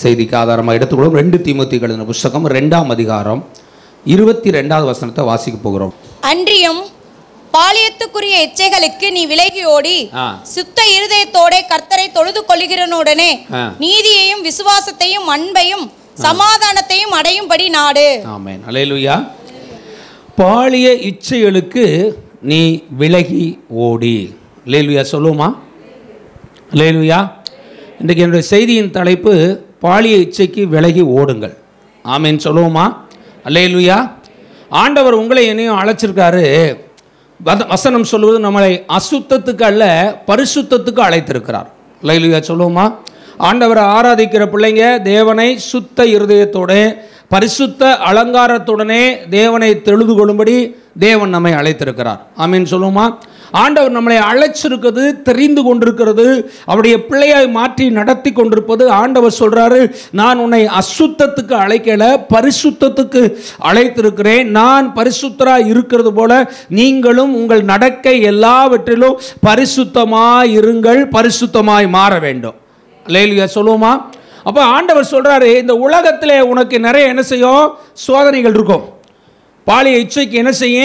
செய்திக்கு ஆதாரமாக எடுத்துக்கொள்ளும் 2 தீமோத்தேயு எழுதின புத்தகம் 2ஆம் அதிகாரம் 22வது வசனத்தை வாசிக்க போகிறோம். அன்றியும் பாலியத்துக்குரிய இச்சைகளுக்கு நீ விலகி ஓடி சுத்த இருதயத்தோட கர்த்தரை தொழுது கொள்கிறனுடனே நீதியையும் விசுவாசத்தையும் அன்பையும் சமாதானத்தையும் அடையும்படி நாடு. ஆமென். அல்லேலூயா. பாலிய இச்சைகளுக்கு நீ விலகி ஓடி. அல்லேலூயா சொல்லுமா? அல்லேலூயா. இன்றைக்கு என்னுடைய செய்தியின் தலைப்பு பாலிய இச்சைக்கு விலகி ஓடுங்கள். ஆமென் சொல்லுவோமா? அல்லேலூயா. ஆண்டவர் உங்களை என்னையும் அழைச்சிருக்காரு. வசனம் சொல்வது நம்மளை அசுத்தத்துக்கு அல்ல பரிசுத்தத்துக்கு அழைத்திருக்கிறார். அல்லேலூயா சொல்லுவோமா? ஆண்டவரை ஆராதிக்கிற பிள்ளைங்க தேவனை சுத்த இருதயத்தோட பரிசுத்த அலங்காரத்துடனே தேவனை தொழுது கொள்ளும்படி தேவன் நம்மை அழைத்திருக்கிறார். ஆமென் சொல்லுவோமா? ஆண்டவர் நம்மளை அழைச்சிருக்கிறது, தெரிந்து கொண்டிருக்கிறது, அவருடைய பிள்ளையாய் மாற்றி நடத்தி கொண்டிருப்பது. ஆண்டவர் சொல்றாரு, நான் உன்னை அசுத்தத்துக்கு அழைக்கல, பரிசுத்தத்துக்கு அழைத்திருக்கிறேன். நான் பரிசுத்தராய் இருக்கிறது போல நீங்களும் உங்கள் நடக்கை எல்லாவற்றிலும் பரிசுத்தமாய் இருங்கள், பரிசுத்தமாய் மாற வேண்டும். அல்லேலூயா சொல்லுவோமா? அப்ப ஆண்டவர் சொல்றாரு, இந்த உலகத்திலே உனக்கு நிறைய என்ன செய்யும்? சோதனைகள் இருக்கும். பாலிய இச்சைக்கு என்ன செய்ய?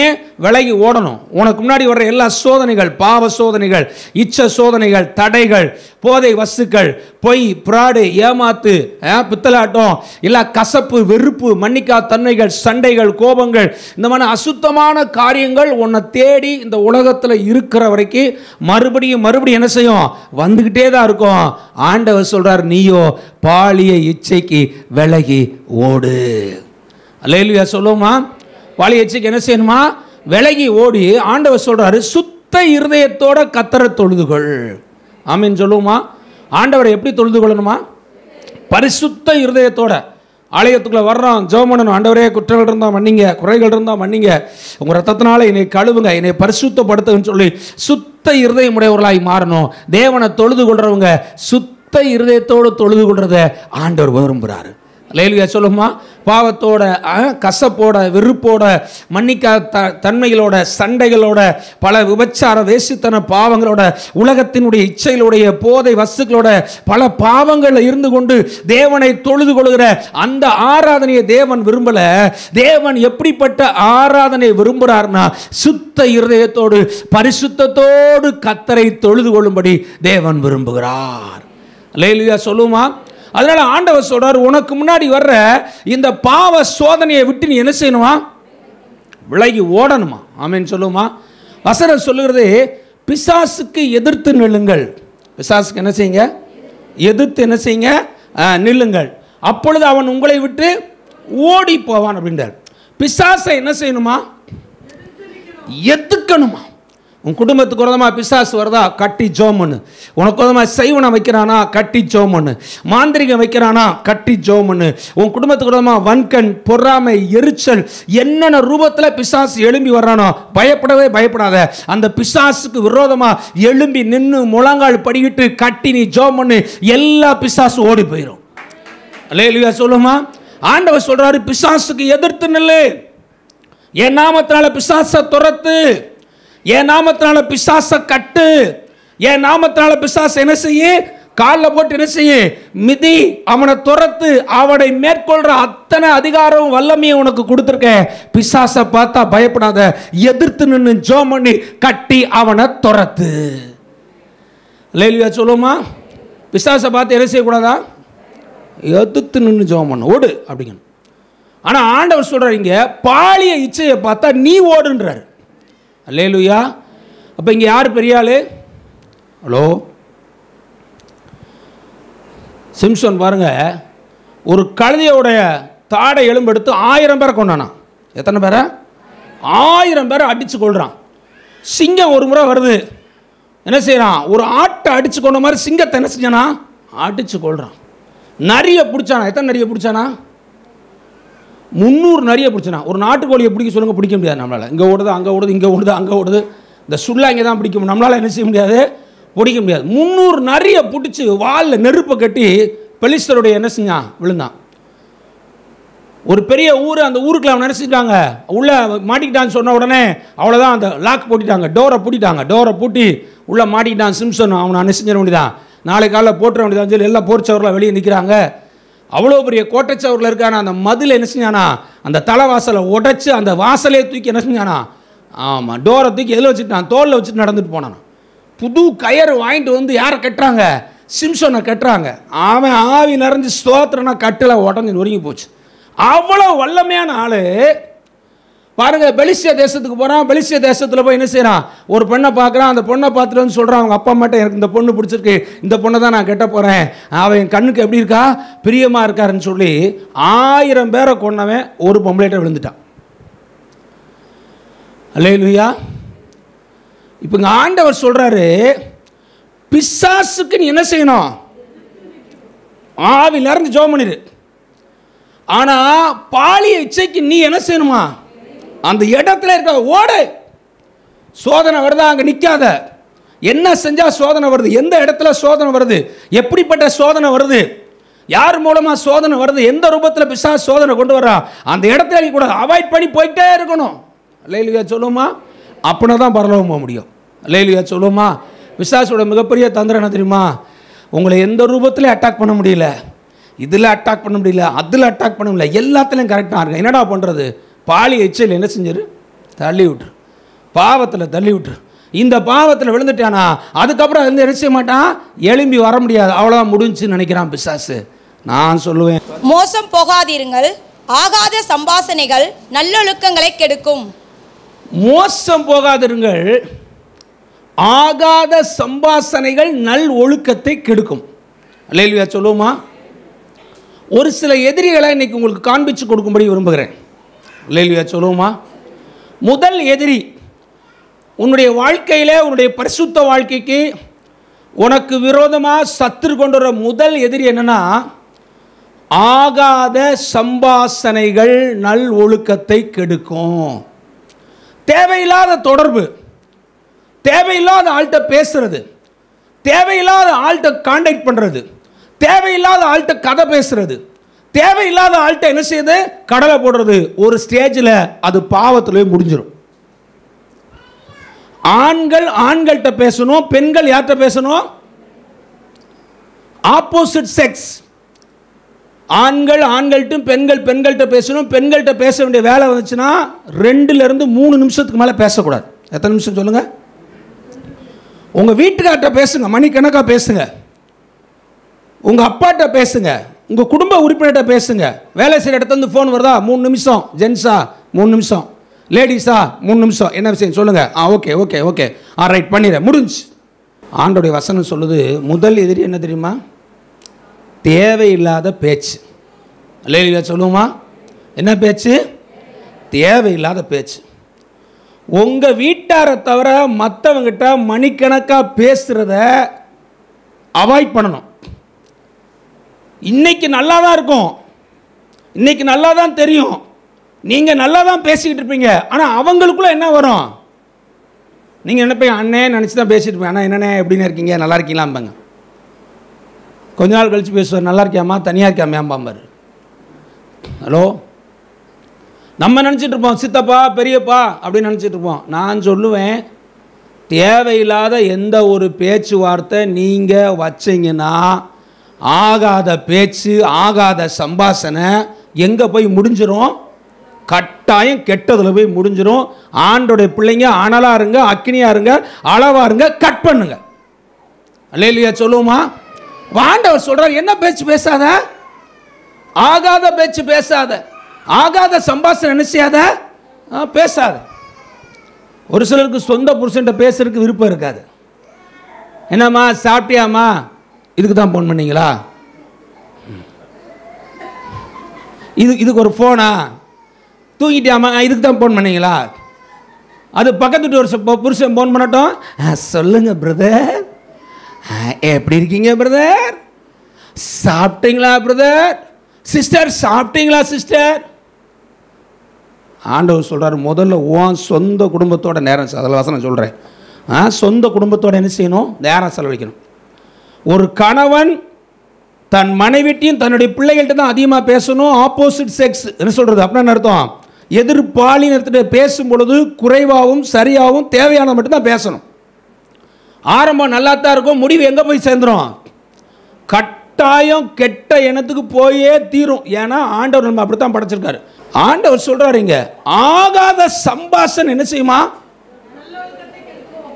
விலகி ஓடணும். உனக்கு முன்னாடி வர்ற எல்லா சோதனைகள், பாவ சோதனைகள், இச்சை சோதனைகள், தடைகள், போதை வஸ்துக்கள், பொய், பிராடு, ஏமாத்து, பித்தலாட்டம், இல்ல கசப்பு, வெறுப்பு, மன்னிக்கா தன்மைகள், சண்டைகள், கோபங்கள், இந்த மாதிரி அசுத்தமான காரியங்கள் உன்னை தேடி இந்த உலகத்தில் இருக்கிற வரைக்கும் மறுபடியும் என்ன செய்யும்? வந்துகிட்டே தான் இருக்கும். ஆண்டவர் சொல்றார், நீயோ பாலிய இச்சைக்கு விலகி ஓடு. அல்லேலூயா சொல்லுமா? பாலிய இச்சைக்கு என்ன செய்யணுமா? விலகி ஓடி. ஆண்டவர் சொல்றாரு, சுத்த இருதயத்தோட கர்த்தரை தொழுதுகொள். ஆமென் சொல்லுமா? ஆண்டவரை எப்படி தொழுது கொள்ளணுமா? பரிசுத்த இருதயத்தோட. ஆலயத்துக்குள்ள வர்றோம், ஜெபம் பண்ணணும். ஆண்டவரே, குற்றங்கள் இருந்தால் மன்னிங்க, குறைகள் இருந்தால் மன்னிங்க, உங்க ரத்தத்தினால என்னை கழுவுங்க, என்னை பரிசுத்தப்படுத்துன்னு சொல்லி சுத்த இருதயமுடையவர்களாய் மாறணும். தேவனை தொழுது கொள்றவங்க சுத்த இருதயத்தோடு தொழுது கொள்றத ஆண்டவர் விரும்புகிறாரு. அல்லேலூயா சொல்லுமா? பாவத்தோட, கசப்போட, வெறுப்போட, மன்னிக்கா தன்மைகளோட, சண்டைகளோட, பல விபச்சார வேசித்தன பாவங்களோட, உலகத்தினுடைய இச்சைகளுடைய, போதை வஸ்துக்களோட பல பாவங்கள் இருந்து கொண்டு தேவனை தொழுது கொள்கிற அந்த ஆராதனையை தேவன் விரும்பல. தேவன் எப்படிப்பட்ட ஆராதனை விரும்புகிறார்னா, சுத்த இருதயத்தோடு பரிசுத்தத்தோடு கர்த்தரை தொழுது கொள்ளும்படி தேவன் விரும்புகிறார். அல்லேலூயா சொல்லுமா? அதனால ஆண்டவர் சொல்றார், உனக்கு முன்னாடி வர்ற இந்த பாவ சோதனையை விட்டு நீ என்ன செய்யணுமா? விலகி ஓடணுமா? ஆமென் சொல்லுமா? வசனம் சொல்லுகிறது, பிசாசுக்கு எதிர்த்து நில்லுங்கள். பிசாசுக்கு என்ன செய்யுங்க? எதிர்த்து என்ன செய்யுங்க? நில்லுங்கள், அப்பொழுது அவன் உங்களை விட்டு ஓடி போவான் அப்படின்றார். பிசாசை என்ன செய்யணுமா? எதுக்கணுமா? உன் குடும்பத்துக்கு விரோதமாக பிசாசு வருதா? கட்டி ஜெபம் பண்ணு. உனக்கு விரோதமாக செய்வனை வைக்கிறானா? கட்டி ஜெபம் பண்ணு. மாந்திரிகம் வைக்கிறானா? கட்டி ஜெபம் பண்ணு. உன் குடும்பத்துக்கு விரோதமாக வன்கண், பொறாமை, எரிச்சல், என்னென்ன ரூபத்தில் பிசாசு எழும்பி வர்றானோ பயப்படாத. அந்த பிசாசுக்கு விரோதமாக எழும்பி நின்று முழங்கால் படிக்கிட்டு கட்டி நீ ஜெபம் பண்ணு. எல்லா பிசாசு ஓடி போயிடும். அல்லேலூயா சொல்லுமா? ஆண்டவர் சொல்றாரு, பிசாசுக்கு எதிர்த்து நில்லு. என் நாமத்தினால பிசாசை துரத்து, என் நாமத்தினால பிசாச கட்டு, என் நாமத்தினால பிசாச என்ன செய்ய? காலில் போட்டு என்ன செய்ய? மிதி, அவனை துரத்து. அவனை மேற்கொள்ற அத்தனை அதிகாரம் வல்லமையை உனக்கு கொடுத்துருக்கேன். பிசாச பார்த்தா பயப்படாத, எதிர்த்து நின்று ஜெபம் பண்ணி கட்டி அவனை துரத்து. அல்லேலூயா சொல்லுமா? பிசாச பார்த்து என்ன செய்யக்கூடாதா? எதிர்த்து நின்று ஜெபம் பண்ண ஓடு அப்படிங்கணும். ஆனா ஆண்டவர் சொல்றாரு, இங்க பாலிய இச்சையை பார்த்தா நீ ஓடுன்றாரு. அல்லேலூயா. அப்ப இங்க யார் பெரிய ஆளு? ஹலோ, சிம்சன் பாருங்க, ஒரு கழுதையோடைய தாடை எலும்பெடுத்து 1000 பேரை கொண்டானா. எத்தனை பேரை? 1000 பேரை அடிச்சு கொள்றான். சிங்கம் ஒரு முறை வருது, என்ன செய்யறான்? ஒரு ஆட்டை அடிச்சு கொண்ட மாதிரி சிங்கத்தை என்ன செஞ்சானா? அடிச்சு கொள்றான். நரிய பிடிச்சானா? எத்தனை நரிய பிடிச்சானா? 300 நரிய பிடிச்சனா. ஒரு நாட்டுக்கோழியை பிடிக்க சொல்லுங்க, பிடிக்க முடியாது நம்மளால். இங்கே ஓடுது, அங்கே ஓடுது, இங்கே ஓடுது, அங்கே ஓடுது. இந்த சுள்ளா இங்கே தான் பிடிக்கும், நம்மளால் என்ன செய்ய முடியாது? பிடிக்க முடியாது. 300 நரிய பிடிச்சி வாலில் நெருப்பை கட்டி பெலிஸ்தருடைய என்ன செஞ்சான்? விழுந்தான். ஒரு பெரிய ஊர், அந்த ஊருக்குள்ள அவன் நினைச்சிட்டாங்க, உள்ள மாட்டிக்கிட்டான்னு சொன்ன உடனே அவ்வளோதான், அந்த லாக் போட்டிட்டாங்க, டோரை பூட்டிட்டாங்க. டோரை பூட்டி உள்ளே மாட்டிக்கிட்டான் சிம்சன். அவனை அனுசரிஞ்சிட வேண்டியதான், நாளை காலையில் போட்டுற வேண்டியதான் சொல்லி எல்லாம் போர்ச்சவர்களாக வெளியே நிற்கிறாங்க. அவ்வளோ பெரிய கோட்டைச்சவரில் இருக்கான அந்த மதில் என்ன செஞ்சானா, அந்த தலைவாசலை உடைச்சு அந்த வாசலே தூக்கி என்ன செஞ்சானா, ஆமாம், டோரை தூக்கி எதில் வச்சுட்டான், தோளில் வச்சுட்டு நடந்துட்டு போனான். புது கயறு வாங்கிட்டு வந்து யாரை கட்டுறாங்க, சிம்சோனை கட்டுறாங்க. அவன் ஆவி நிறைஞ்சு ஸ்தோத்திரனா கட்டில் உடஞ்சி நொறுங்கி போச்சு. அவ்வளோ வல்லமையான ஆள் பாருங்க. பெலிஸ்திய தேசத்துக்கு போகிறான். பெலிஸ்திய தேசத்தில் போய் என்ன செய்கிறான், ஒரு பெண்ணை பார்க்குறான். அந்த பொண்ணை பார்த்துட்டு வந்து சொல்கிறான், அவங்க அப்பா அம்மாட்ட எனக்கு இந்த பொண்ணு பிடிச்சிருக்கு, இந்த பொண்ணை தான் நான் கட்ட போகிறேன், அவன் என் கண்ணுக்கு எப்படி இருக்கா, பிரியமாக இருக்காருன்னு சொல்லி 1000 பேரை கொன்னவன் ஒரு பொம்பளைட்ட விழுந்துட்டான். அல்லேலூயா. இப்போ இங்கே ஆண்டவர் சொல்கிறாரு, பிசாசுக்கு நீ என்ன செய்யணும், ஆவி நிறைஞ்சு ஜெபம் பண்ணிரு. ஆனால் பாலிய இச்சைக்கு நீ என்ன செய்யணுமா, அந்த இடத்துல இருக்க ஓடு. சோதனை வருதா, அங்கே நிற்காத. என்ன செஞ்சால் சோதனை வருது, எந்த இடத்துல சோதனை வருது, எப்படிப்பட்ட சோதனை வருது, யார் மூலமாக சோதனை வருது, எந்த ரூபத்தில் பிசாசு சோதனை கொண்டு வரா, அந்த இடத்துல நீ கூட அவாய்ட் பண்ணி போயிட்டே இருக்கணும். அல்லேலூயா சொல்லுமா, அப்படின்னா தான் பரலோகம் போக முடியும். அல்லேலூயா சொல்லுமா. பிசாசோட மிகப்பெரிய தந்திரம் என்ன தெரியுமா, உங்களை எந்த ரூபத்திலையும் அட்டாக் பண்ண முடியல, இதில் அட்டாக் பண்ண முடியல, அதில் அட்டாக் பண்ண முடியல, எல்லாத்துலேயும் கரெக்டாக இருக்கு. என்னடா பண்ணுறது, பாலிய இச்சையில் என்ன செஞ்சிரு, தள்ளி விட்டுரு, பாவத்தில் தள்ளி விட்டுரு. இந்த பாவத்தில் விழுந்துட்டானா அதுக்கப்புறம் வந்து என்ன செய்ய மாட்டான், எழும்பி வர முடியாது, அவ்வளோதான் முடிஞ்சுன்னு நினைக்கிறான் பிசாசு. நான் சொல்லுவேன், மோசம் போகாதீருங்கள், ஆகாத சம்பாசனைகள் நல்லொழுக்கங்களை கெடுக்கும். மோசம் போகாதிருங்கள், ஆகாத சம்பாசனைகள் நல் ஒழுக்கத்தை கெடுக்கும். அல்லேலூயா சொல்லுவோமா. ஒரு சில எதிரிகளை இன்னைக்கு உங்களுக்கு காண்பிச்சு கொடுக்கும்படி விரும்புகிறேன். அல்லேலூயா சொல்லுவோமா. முதல் எதிரி உன்னுடைய வாழ்க்கையில், உன்னுடைய பரிசுத்த வாழ்க்கைக்கு உனக்கு விரோதமாக சத்துரு கொண்டு வர முதல் எதிரி என்னன்னா, ஆகாத சம்பாசனைகள் நல் ஒழுக்கத்தை கெடுக்கும். தேவையில்லாத தொடர்பு, தேவையில்லாத ஆள்கிட்ட பேசுறது, தேவையில்லாத ஆள்கிட்ட கான்டாக்ட் பண்ணுறது, தேவையில்லாத ஆள்கிட்ட கதை பேசுறது, தேவையில்லாத ஆள்கிட்ட என்ன செய்யுது, கடலை போடுறது, ஒரு ஸ்டேஜில் அது பாவத்திலே முடிஞ்சிடும். ஆண்கள் ஆண்கள்கிட்ட பேசணும், பெண்கள் யார்கிட்ட பேசணும், ஆப்போசிட் செக்ஸ். ஆண்கள் ஆண்கள்கிட்ட, பெண்கள் பெண்கள்கிட்ட பேசணும். பெண்கள்கிட்ட பேச வேண்டிய வேலை வந்துச்சுன்னா 2-3 நிமிஷத்துக்கு மேலே பேசக்கூடாது. எத்தனை நிமிஷம் சொல்லுங்க. உங்கள் வீட்டுக்கார்ட்ட பேசுங்க, மணிக்கணக்காக பேசுங்க. உங்கள் அப்பாட்ட பேசுங்க, உங்கள் குடும்ப உறுப்பினர்கிட்ட பேசுங்க. வேலை செய்கிற இடத்துல ஃபோன் வருதா, 3 நிமிஷம். ஜென்ஸா 3 நிமிஷம், லேடிஸா 3 நிமிஷம், என்ன விஷயம் சொல்லுங்கள். ஓகே ஓகே ஓகே, ரைட் பண்ணிடுறேன், முடிஞ்சு. ஆண்டோடைய வசனம் சொல்லுது, முதல் எதிரி என்ன தெரியுமா, தேவையில்லாத பேச்சு. அல்லேலூயா சொல்லுவோமா. என்ன பேச்சு, தேவையில்லாத பேச்சு. உங்கள் வீட்டாரை தவிர மற்றவங்கிட்ட மணிக்கணக்காக பேசுகிறத அவாய்ட் பண்ணணும். இன்னைக்கு நல்லா தான் இருக்கும், இன்னைக்கு நல்லா தான் தெரியும், நீங்கள் நல்லா தான் பேசிக்கிட்டு இருப்பீங்க. ஆனால் அவங்களுக்குள்ள என்ன வரும், நீங்கள் நினைப்பீங்க அண்ணே நினச்சி தான் பேசிட்டு இருப்பீங்க. அண்ணா என்னண்ணே எப்படின்னு இருக்கீங்க, நல்லா இருக்கீங்களாம்பாங்க. கொஞ்ச நாள் கழித்து பேசுவார், நல்லா இருக்கியாம்மா, தனியாக இருக்கியாம்பாம்பார். ஹலோ, நம்ம நினச்சிட்டு இருப்போம் சித்தப்பா பெரியப்பா அப்படின்னு நினச்சிட்டு இருப்போம். நான் சொல்லுவேன், தேவையில்லாத எந்த ஒரு பேச்சுவார்த்தை நீங்கள் வச்சிங்கன்னா, ஆகாத பேச்சு, ஆகாத சம்பாஷணை எங்கே போய் முடிஞ்சிடும், கட்டாயம் கெட்டதில் போய் முடிஞ்சிடும். ஆண்டோடைய பிள்ளைங்க அனலாக இருங்க, அக்கினியாக இருங்க, அளவாக இருங்க, கட் பண்ணுங்க. அல்லேலூயா சொல்லுவோமா. ஆண்டவர் சொல்கிறார், என்ன பேச்சு பேசாத, ஆகாத பேச்சு பேசாத, ஆகாத சம்பாஷணை என்ன செய்யாத, பேசாத. ஒரு சிலருக்கு சொந்த புருஷன்ட்ட பேசுறதுக்கு விருப்பம் இருக்காது. என்னம்மா சாப்பிட்டியாம்மா, இதுக்கு தான் ஃபோன் பண்ணீங்களா, இதுக்கு ஒரு ஃபோனா, தூங்கிட்டியாம்மா, இதுக்கு தான் ஃபோன் பண்ணீங்களா. அது பக்கத்துட்டு ஒரு புருஷன் ஃபோன் பண்ணட்டும், சொல்லுங்க பிரதர், எப்படி இருக்கீங்க பிரதர், சாப்பிட்டீங்களா பிரதர், சிஸ்டர் சாப்பிட்டீங்களா சிஸ்டர். ஆண்டவர் சொல்கிறார், முதல்ல உன் சொந்த குடும்பத்தோட நேரம், அதில் வசனம் சொல்கிறேன், சொந்த குடும்பத்தோட என்ன செய்யணும், நேரம் செலவழிக்கணும். ஒரு கணவன் தன் மனைவிட்டையும் தன்னுடைய பிள்ளைகள்கிட்ட தான் அதிகமாக பேசணும். ஆப்போசிட் செக்ஸ் என்ன சொல்கிறது அப்படின்னு அர்த்தம், எதிர்பாலினத்திட்ட பேசும் பொழுது குறைவாகவும் சரியாகவும் தேவையான மட்டும்தான் பேசணும். ஆரம்பம் நல்லா தான் இருக்கும், முடிவு எங்கே போய் சேர்ந்துடும், கட்டாயம் கெட்ட எண்ணத்துக்கு போயே தீரும். ஏன்னா ஆண்டவர் நம்ம அப்படித்தான் படைச்சிருக்காரு. ஆண்டவர் சொல்றாரு இங்க, ஆகாத சம்பாஷணை என்ன செய்யுமா?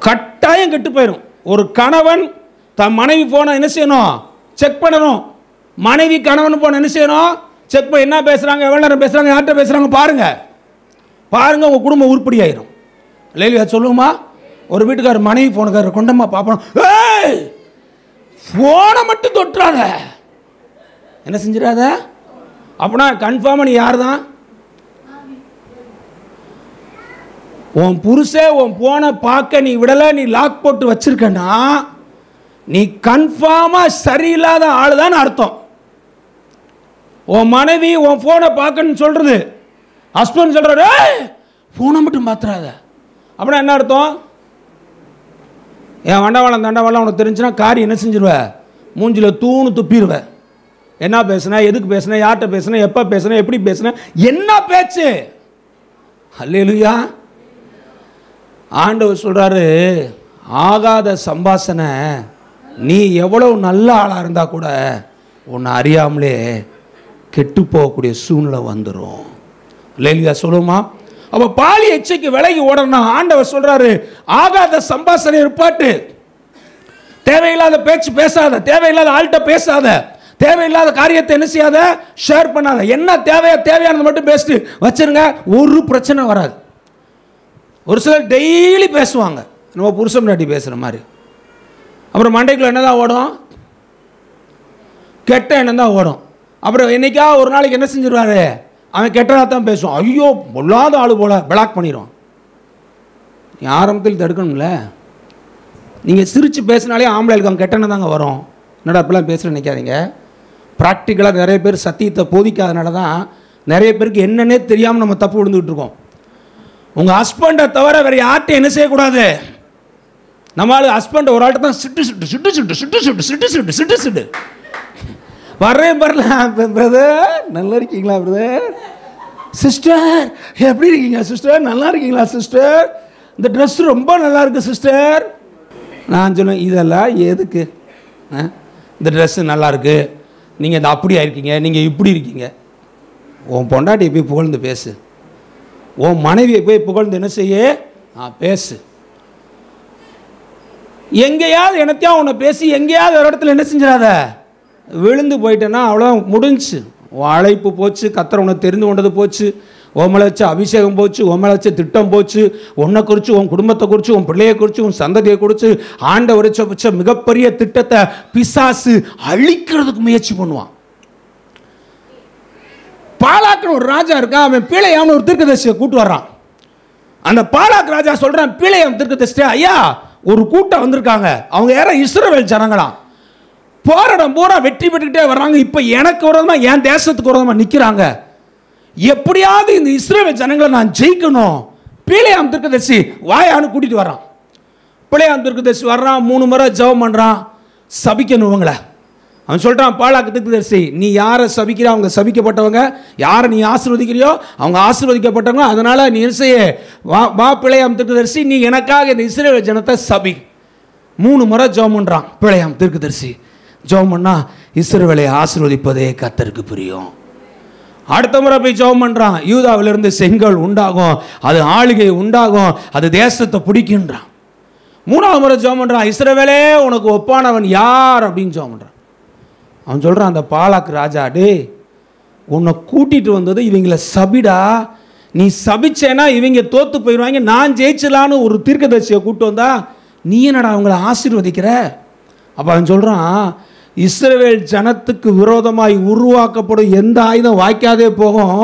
கட்டாயம் கெட்டு போயிடும். ஒரு கணவன் தன் மனைவி போன என்ன செய்யணும்? செக் பண்ணணும். மனைவி கணவன் போன என்ன செய்யணும்? செக் பண்ண, என்ன பேசுறாங்க, எவ்வளவு நேரம் பேசுறாங்க, யார்கிட்ட பேசுறாங்க பாருங்க. பாருங்க, உங்க குடும்பம் உருப்படி ஆயிரும். இல்லையா சொல்லுமா? ஒரு வீட்டுக்காரர் மனைவி போனுக்காரர் கொண்டம்மா பாப்போம், போனை மட்டும் தொட்டுறாத, என்ன செஞ்சிடாத. அப்படின்னா கன்ஃபார்மா நீ யார் தான்? உன் புருஷே உன் போனை பார்க்க நீ விடலை, நீ லாக் போட்டு வச்சிருக்கனா நீ கன்ஃபார்மா சரியில்லாத ஆளு தான் அர்த்தம். உன் மனைவி உன் போனை பார்க்கணும்னு சொல்றது, ஹஸ்பண்ட் சொல்றாரு போனை மட்டும் பார்த்துறாத, அப்படின்னா என்ன அர்த்தம்? என் வண்டவாளம் தண்டவாளம் உனக்கு தெரிஞ்சுன்னா காரி என்ன செஞ்சிருவேன்? மூஞ்சில் தூணு துப்பிடுவேன். என்ன பேசுன, எதுக்கு பேசுன, யார்கிட்ட பேசுன, எப்போ பேசுன, எப்படி பேசுன, என்ன பேச்சு? அல்லேலூயா. ஆண்டவர் சொல்றாரு, ஆகாத சம்பாஷணை நீ எவ்வளவு நல்ல ஆளாக இருந்தால் கூட உன்னை அறியாமலே கெட்டு போகக்கூடிய சூழ்நிலை வந்துடும். அல்லேலூயா சொல்லுமா? அப்போ பாலி எச்சைக்கு விலகி ஓடணும். ஆண்டவர் சொல்றாரு, ஆகாத சம்பாஷணை இருப்பாட்டு, தேவையில்லாத பேச்சு பேசாத, தேவையில்லாத ஆள்கிட்ட பேசாத, தேவையில்லாத காரியத்தை என்ன செய்யாத, ஷேர் பண்ணாத. என்ன தேவையானது மட்டும் பேசிட்டு வச்சிருங்க, ஒரு பிரச்சனை வராது. ஒரு சிலர் டெய்லி பேசுவாங்க, நம்ம புருஷன் முன்னாடி பேசுகிற மாதிரி. அப்புறம் மண்டைக்குள்ள என்னதான் ஓடும்? கெட்ட எண்ணம் தான் ஓடும். அப்புறம் என்னைக்கா ஒரு நாளைக்கு என்ன செஞ்சிருவாரு? அவன் கெட்டதாக தான் பேசுவான். ஐயோ பொல்லாத ஆளு போல பிளாக் பண்ணிடுவான். ஆரம்பத்தில் தடுக்கணும்ல. நீங்கள் சிரித்து பேசினாலே ஆம்பளைகளுக்கு அவங்க கெட்டெண்ணம் தாங்க வரும். என்னடா அப்படிலாம் பேசுகிற நினைக்காதீங்க. ப்ராக்டிக்கலாக நிறைய பேர் சத்தியத்தை போதிக்காதனால தான் நிறைய பேருக்கு என்னன்னே தெரியாமல் நம்ம தப்பு விழுந்துக்கிட்டு இருக்கோம். உங்கள் ஹஸ்பண்டை தவிர வேறு யார்கிட்டையும் என்ன செய்யக்கூடாது. நம்மளால ஹஸ்பண்டை ஒரு ஆள்கிட்ட தான் சிட்டு சிட்டு சிட்டு சிட்டு சிட்டு சிட்டு சிட்டு சிட்டு சிட்டு சிட்டு வர்றேன் வரலாம். பிரதர் நல்லா இருக்கீங்களா? பிரதர் சிஸ்டர் எப்படி இருக்கீங்க? சிஸ்டர் நல்லா இருக்கீங்களா? சிஸ்டர் இந்த ட்ரெஸ் ரொம்ப நல்லா இருக்கு சிஸ்டர். நான் சொன்னேன், இதெல்லாம் எதுக்கு? இந்த ட்ரெஸ்ஸு நல்லா இருக்கு, நீங்கள் இந்த அப்படி ஆயிருக்கீங்க, நீங்கள் இப்படி இருக்கீங்க. உன் பொண்டாட்டியை போய் புகழ்ந்து பேசு, உன் மனைவியை போய் புகழ்ந்து என்ன செய்ய பேசு. எங்கேயாவது என்னத்தையா உன்னை பேசி எங்கேயாவது ஒரு இடத்துல என்ன செஞ்சிடாத, விழுந்து போயிட்டேன்னா அவ்வளோ முடிஞ்சு. உன் அழைப்பு போச்சு, கர்த்தர் உன்னை தெரிந்து கொண்டது போச்சு, உன் மேலே வச்ச அபிஷேகம் போச்சு, உன் மேலே வச்ச திட்டம் போச்சு. உன்னை குறித்து, உன் குடும்பத்தை குறித்து, உன் பிள்ளையை குறித்து, உன் சந்ததியை குறித்து ஆண்டவர் வச்ச மிகப்பெரிய திட்டத்தை பிசாசு அழிக்கிறதுக்கு முயற்சி பண்ணுவான். பாலாக்குன்னு ஒரு ராஜா இருக்கா, அவன் பீழையாம்னு ஒரு தீர்க்கதரிசியை கூட்டு வர்றான். அந்த பாலாக் ராஜா சொல்றான், பீழையாம் தீர்க்கதரிசி, ஐயா ஒரு கூட்டம் வந்திருக்காங்க, அவங்க யாரோ இஸ்ரவேல் ஜனங்களாம், போராடம் பூரா வெற்றி பெற்றுக்கிட்டே வர்றாங்க, இப்போ எனக்கு விரோதமாக என் தேசத்துக்கு விரோதமாக நிற்கிறாங்க, எப்படியாவது இந்த இஸ்ரவேல் ஜனங்களை நான் ஜெயிக்கணும். பீழையாம் தீர்க்கதரிசி வாயான்னு கூட்டிட்டு வர்றான். பீழையாம் தீர்க்கதரிசி வர்றான், 3 முறை ஜெபம் பண்ணுறான், சபிக்கணும் இவங்களை. அவன் சொல்கிறான், பாலாக்கு தீர்க்கதரிசி, நீ யாரை சபிக்கிற அவங்க சபிக்கப்பட்டவங்க, யாரை நீ ஆசீர்வதிக்கிறியோ அவங்க ஆசீர்வதிக்கப்பட்டவங்க, அதனால் நீ என்ன செய்ய, வா பீழையாம் தீர்க்கதரிசி, நீ எனக்காக இந்த இஸ்ரவேல் ஜனத்தை சபி. 3 முறை ஜெபம் பண்ணுறான் பீழையாம் தீர்க்கதரிசி. ஜெபம் பண்ணா இஸ்ரவேலை ஆசீர்வதிப்பதே கர்த்தருக்கு பிரியம். அடுத்த முறை போய் ஜெபம் பண்ணுறான், யூதாவிலிருந்து செங்கல் உண்டாகும், அது ஆளுகை உண்டாகும், அது தேசத்தை பிடிக்கின்றான். 3ஆவது முறை ஜெபம் பண்ணுறான், இஸ்ரவேலே உனக்கு ஒப்பானவன் யார் அப்படின்னு ஜெபம் பண்ணுறான். அவன் சொல்கிறான், அந்த பாலாக்கு ராஜா, டே உன்னை கூட்டிகிட்டு வந்தது இவங்களை சபிடா, நீ சபிச்சேன்னா இவங்க தோற்று போயிடுவாங்க, நான் ஜெயிச்சலான்னு ஒரு தீர்க்கதரிசியை கூப்பிட்டு வந்தா நீ என்னடா அவங்கள ஆசீர்வதிக்கிற? அப்போ அவன் சொல்கிறான், இஸ்ரவேல் ஜனத்துக்கு விரோதமாய் உருவாக்கப்படும் எந்த ஆயுதம் வாய்க்காதே போகும்,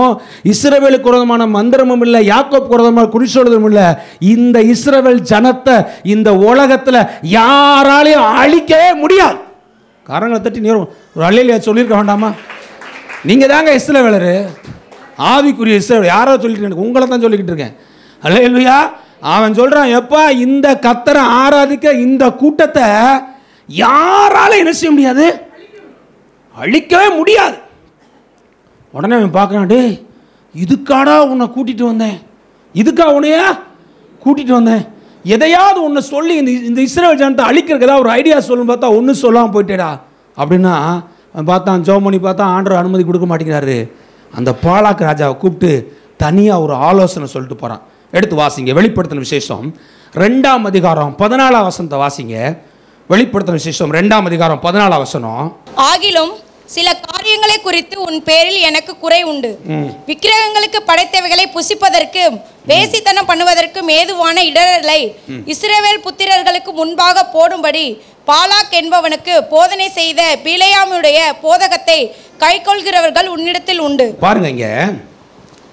இஸ்ரவேலுக்கு விரோதமான மந்திரமும் இல்லை, யாக்கோபுக்கு விரோதமான குறிச்சொல்லுதலும் இல்லை, இந்த இஸ்ரவேல் ஜனத்தை இந்த உலகத்தில் யாராலையும் அழிக்கவே முடியாது. காரங்களை தட்டி நீ ஒரு அல்லேலூயா சொல்லியிருக்க வேண்டாமா? நீங்கள் தாங்க இஸ்ரவேலரு, ஆவிக்குரிய இஸ்ரவேல். யாரோ சொல்லிட்டு உங்களை தான் சொல்லிக்கிட்டு இருக்கேன். அல்லேலூயா. அவன் சொல்கிறான், எப்பா இந்த கர்த்தரை ஆராதிக்க இந்த கூட்டத்தை யாரால என்ன செய்ய முடியாது, அழிக்கவே முடியாது. உடனே அவன் பார்க்குறான், டே இதுக்காடா உன்னை கூட்டிகிட்டு வந்தேன், இதுக்கா உன்னையா கூட்டிகிட்டு வந்தேன், எதையாவது ஒன்று சொல்லி இந்த இஸ்ரவேல் ஜனத்தை அழிக்கிறதுக்கு ஏதாவது ஒரு ஐடியா சொல்லணும்னு பார்த்தா ஒன்றும் சொல்லாமல் போயிட்டேடா அப்படின்னா பார்த்தான், ஜெபம் பண்ணி பார்த்தா ஆண்டவர் அனுமதி கொடுக்க மாட்டேங்கிறாரு. அந்த பாலாக் ராஜாவை கூப்பிட்டு தனியாக ஒரு ஆலோசனை சொல்லிட்டு போகிறான். எடுத்து வாசிங்க, வெளிப்படுத்தின விசேஷம் 2ஆம் அதிகாரம் 14ஆம் வசனத்தை வாசிங்க. வெளிப்படுத்தின விசேஷம் 2ஆம் அதிகாரம் 14ஆம் வசனம். ஆகிலும் சில காரியங்களை குறித்து உன் பேரில் எனக்கு குறை உண்டு. விக்கிரகங்களுக்கு படைத்தவைகளை புசிப்பதற்கு வேசித்தனம் பண்ணுவதற்கும் ஏதுவான இடரலை இஸ்ரவேல் புத்திரர்களுக்கு முன்பாக போடும்படி பாலாக் என்பவனுக்கு போதனை செய்த பிலேயாமுடைய போதகத்தை கைக்கொள்கிறவர்கள் உன்னிடத்தில் உண்டு. பாருங்க, இங்க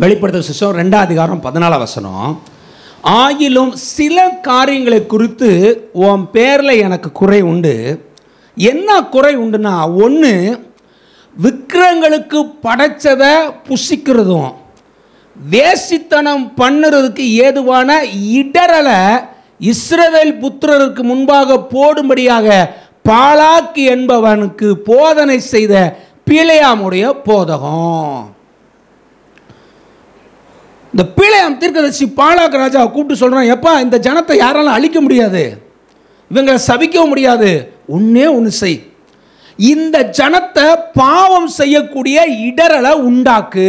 வெளிப்படுத்தின விசேஷம் 2ஆம் அதிகாரம் 14ஆம் வசனம். ஆகிலும் சில காரியங்களை குறித்து உன் பேரில் எனக்கு குறை உண்டு. என்ன குறை உண்டுன்னா, ஒன்று, விக்கிரகங்களுக்கு படைச்சதை புசிக்கிறதும் வேசித்தனம் பண்ணுறதுக்கு ஏதுவான இடரலை இஸ்ரவேல் புத்திரருக்கு முன்பாக போடும்படியாக பாலாக் என்பவனுக்கு போதனை செய்த பிலேயாமுடைய போதகம். இந்த பிலேயாம் தீர்க்கதரிசி பாலாக் ராஜாவை கூப்பிட்டு சொல்கிறான், எப்பா இந்த ஜனத்தை யாராலும் அழிக்க முடியாது, இவங்களை சபிக்கவும் முடியாது, ஒன்றே ஒன்று செய், இந்த ஜனத்தை பாவம் செய்யக்கூடிய இடரலை உண்டாக்கு.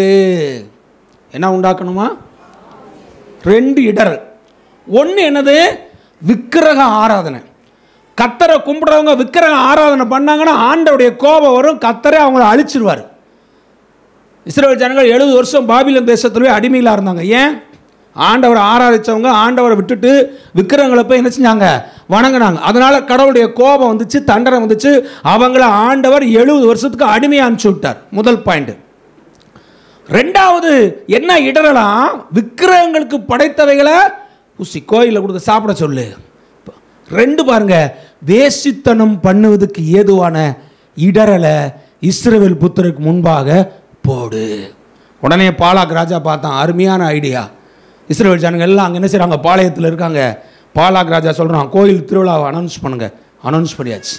என்ன உண்டாக்கணுமா? 2 இடரல். ஒன்று என்னது? விக்கிரக ஆராதனை. கர்த்தரை கும்பிடுறவங்க விக்கிரக ஆராதனை பண்ணாங்கன்னா ஆண்டவருடைய கோபம் வரும், கர்த்தரே அவங்கள அழிச்சிருவார். இஸ்ரவேல் ஜனங்கள் 70 வருஷம் பாபிலோன் தேசத்திலே அடிமையிலாக இருந்தாங்க. ஏன்? ஆண்டவரை ஆராதிச்சவங்க ஆண்டவரை விட்டுட்டு விக்கிரகங்களை போய் என்ன செஞ்சாங்க? வணங்கினாங்க. அதனால கடவுளுடைய கோபம் வந்துச்சு, தண்டனை வந்துச்சு. அவங்கள ஆண்டவர் 70 வருஷத்துக்கு அடிமையாக அனுப்பிச்சு விட்டார். முதல் பாயிண்ட். 2வது என்ன இடரலாம்? விக்கிரகங்களுக்கு படைத்தவைகளை புசி, கோயிலில் கொடுத்து சாப்பிட சொல்லு. 2 பாருங்க, வேசித்தனம் பண்ணுவதற்கு ஏதுவான இடரலை இஸ்ரவேல் புத்திரருக்கு முன்பாக போடு. உடனே பாலாக் ராஜா பார்த்தான், அருமையான ஐடியா. இஸ்ரவேல் ஜனங்கள் எல்லாம் அங்கே என்ன செய்கிறாங்க? பாளையத்தில் இருக்காங்க. பாலாக் ராஜா சொல்கிறான், கோயில் திருவிழாவை அனௌன்ஸ் பண்ணுங்க. அனௌன்ஸ் பண்ணியாச்சு.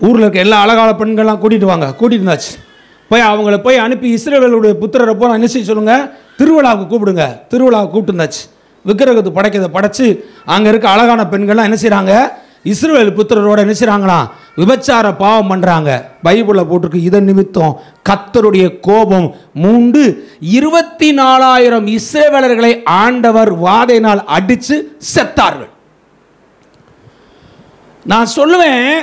ஊரில் இருக்க எல்லா அழகால பெண்கள்லாம் கூட்டிகிட்டு வாங்க. கூட்டிகிட்டு இருந்தாச்சு. போய் அவங்கள போய் அனுப்பி இஸ்ரவேலுடைய புத்திரரை போய் என்ன செய்ய சொல்லுங்கள்? திருவிழாவுக்கு கூப்பிடுங்க. திருவிழாவை கூப்பிட்டு இருந்தாச்சு. விக்கிரகத்து படைக்கிறத படைச்சு அங்கே இருக்க அழகான பெண்கள்லாம் என்ன செய்கிறாங்க? இஸ்ரவேல் புத்திரரோட என்ன செய்கிறாங்களாம்? விபச்சார பாவம் பண்ணுறாங்க. பைபிளில் போட்டிருக்கு, இதன் நிமித்தம் கர்த்தருடைய கோபம் மூண்டு 24,000 இஸ்ரவேலர்களை ஆண்டவர் வாதையினால் அடித்து செத்தார்கள். நான் சொல்லுவேன்,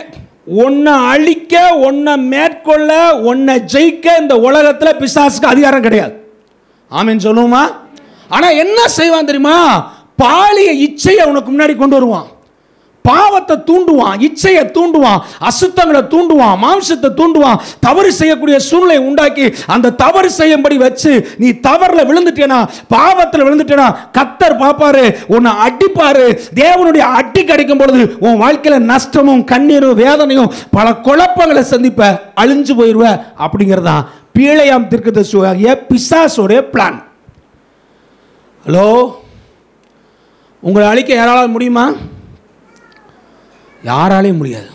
உன்னை அழிக்க, உன்னை மேற்கொள்ள, உன்னை ஜெயிக்க இந்த உலகத்தில் பிசாசுக்கு அதிகாரம் கிடையாது. ஆமீன் சொல்லுவோமா? ஆனால் என்ன செய்வான் தெரியுமா? பாலிய இச்சையை உனக்கு முன்னாடி கொண்டு வருவான். பாவத்தை தூண்டுவான், இச்சையை தூண்டுவான், அசுத்தங்களை தூண்டுவான், மாம்சத்தை தூண்டுவான், தவறு செய்யக்கூடிய சூழ்நிலை உண்டாக்கி அந்த தவறு செய்யும்படி வச்சு நீ தவறுல விழுந்துட்டேனா, பாவத்தில் விழுந்துட்டேனா, கர்த்தர் பாப்பாரு, உன்னை அடிப்பாரு. தேவனுடைய அடி கிடைக்கும் பொழுது உன் வாழ்க்கையில நஷ்டமும் கண்ணீரும் வேதனையும் பல குழப்பங்களை சந்திப்ப, அழிஞ்சு போயிருவ. அப்படிங்கிறதான் பிலேயாம் தீர்க்கதரிசியாகிய பிசாசுடைய பிளான். ஹலோ, உங்களை அழிக்க யாரால முடியுமா? யாராலையும் முடியாது.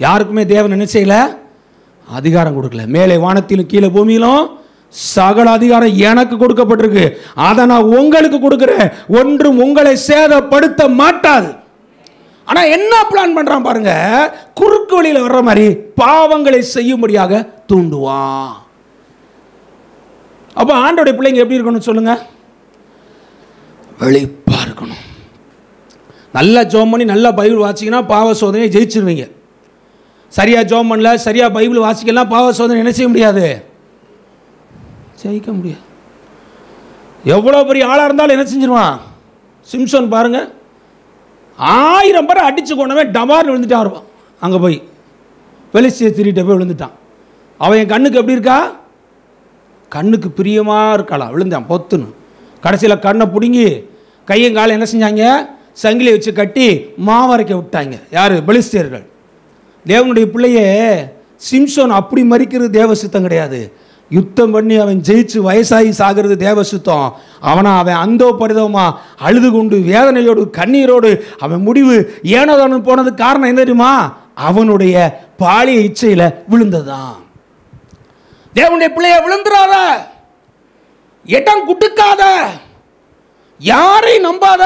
யாருக்குமே தேவன் என்ன செய்யல? அதிகாரம் கொடுக்கல. மேலே வானத்திலும் கீழே பூமியிலும் சகல அதிகாரம் எனக்கு கொடுக்கப்பட்டிருக்கு. அதை நான் உங்களுக்கு கொடுக்கிறேன். ஒன்றும் உங்களை சேதப்படுத்த மாட்டாது. ஆனா என்ன பிளான் பண்றான் பாருங்க? குறுக்கு வழியில் வர்ற மாதிரி பாவங்களை செய்யும்படியாக தூண்டுவான். அப்ப ஆண்டோடைய பிள்ளைங்க எப்படி இருக்கணும் சொல்லுங்க? வெளிப்பா இருக்கணும். நல்லா ஜோம் பண்ணி நல்லா பைபிள் வாசிங்கன்னா பாவ சோதனையை ஜெயிச்சிருவீங்க. சரியாக ஜோம் பண்ணல, சரியாக பைபிள் வாசிக்கலாம், பாவ சோதனை என்ன செய்ய முடியாது? ஜெயிக்க முடியாது. எவ்வளோ பெரிய ஆளாக இருந்தாலும் என்ன செஞ்சிருவான்? சிம்சன் பாருங்க, 1000 பேரை அடித்து கொண்டவன் டபார்னு விழுந்துட்டான். வருவான் அங்கே போய் பெலிஸ்திய திருட்ட போய் விழுந்துட்டான். அவன் என் கண்ணுக்கு எப்படி இருக்கா? கண்ணுக்கு பிரியமாக இருக்காளா? விழுந்தான் பொத்துன்னு. கடைசியில் கண்ணை பிடுங்கி கையும் காலை என்ன செஞ்சாங்க? சங்கிலி வச்சு கட்டி மாவரைக்க விட்டாங்க. யார்? பெலிஸ்தியர்கள். தேவனுடைய பிள்ளையே சிம்சோன் அப்படி மறிக்கிறது தேவ சித்தம் கிடையாது. யுத்தம் பண்ணி அவன் ஜெயிச்சு வயசாகி சாகிறது தேவ சித்தம். அவன் அந்தோ பரிதமா அழுது கொண்டு வேதனையோடு கண்ணீரோடு அவன் முடிவு ஏனோதானு போனதுக்கு காரணம் என்ன தெரியுமா? அவனுடைய பாலிய இச்சையில் விழுந்ததான். தேவனுடைய பிள்ளைய விழுந்துடாத, இடம் குடுக்காத, யாரை நம்பாத.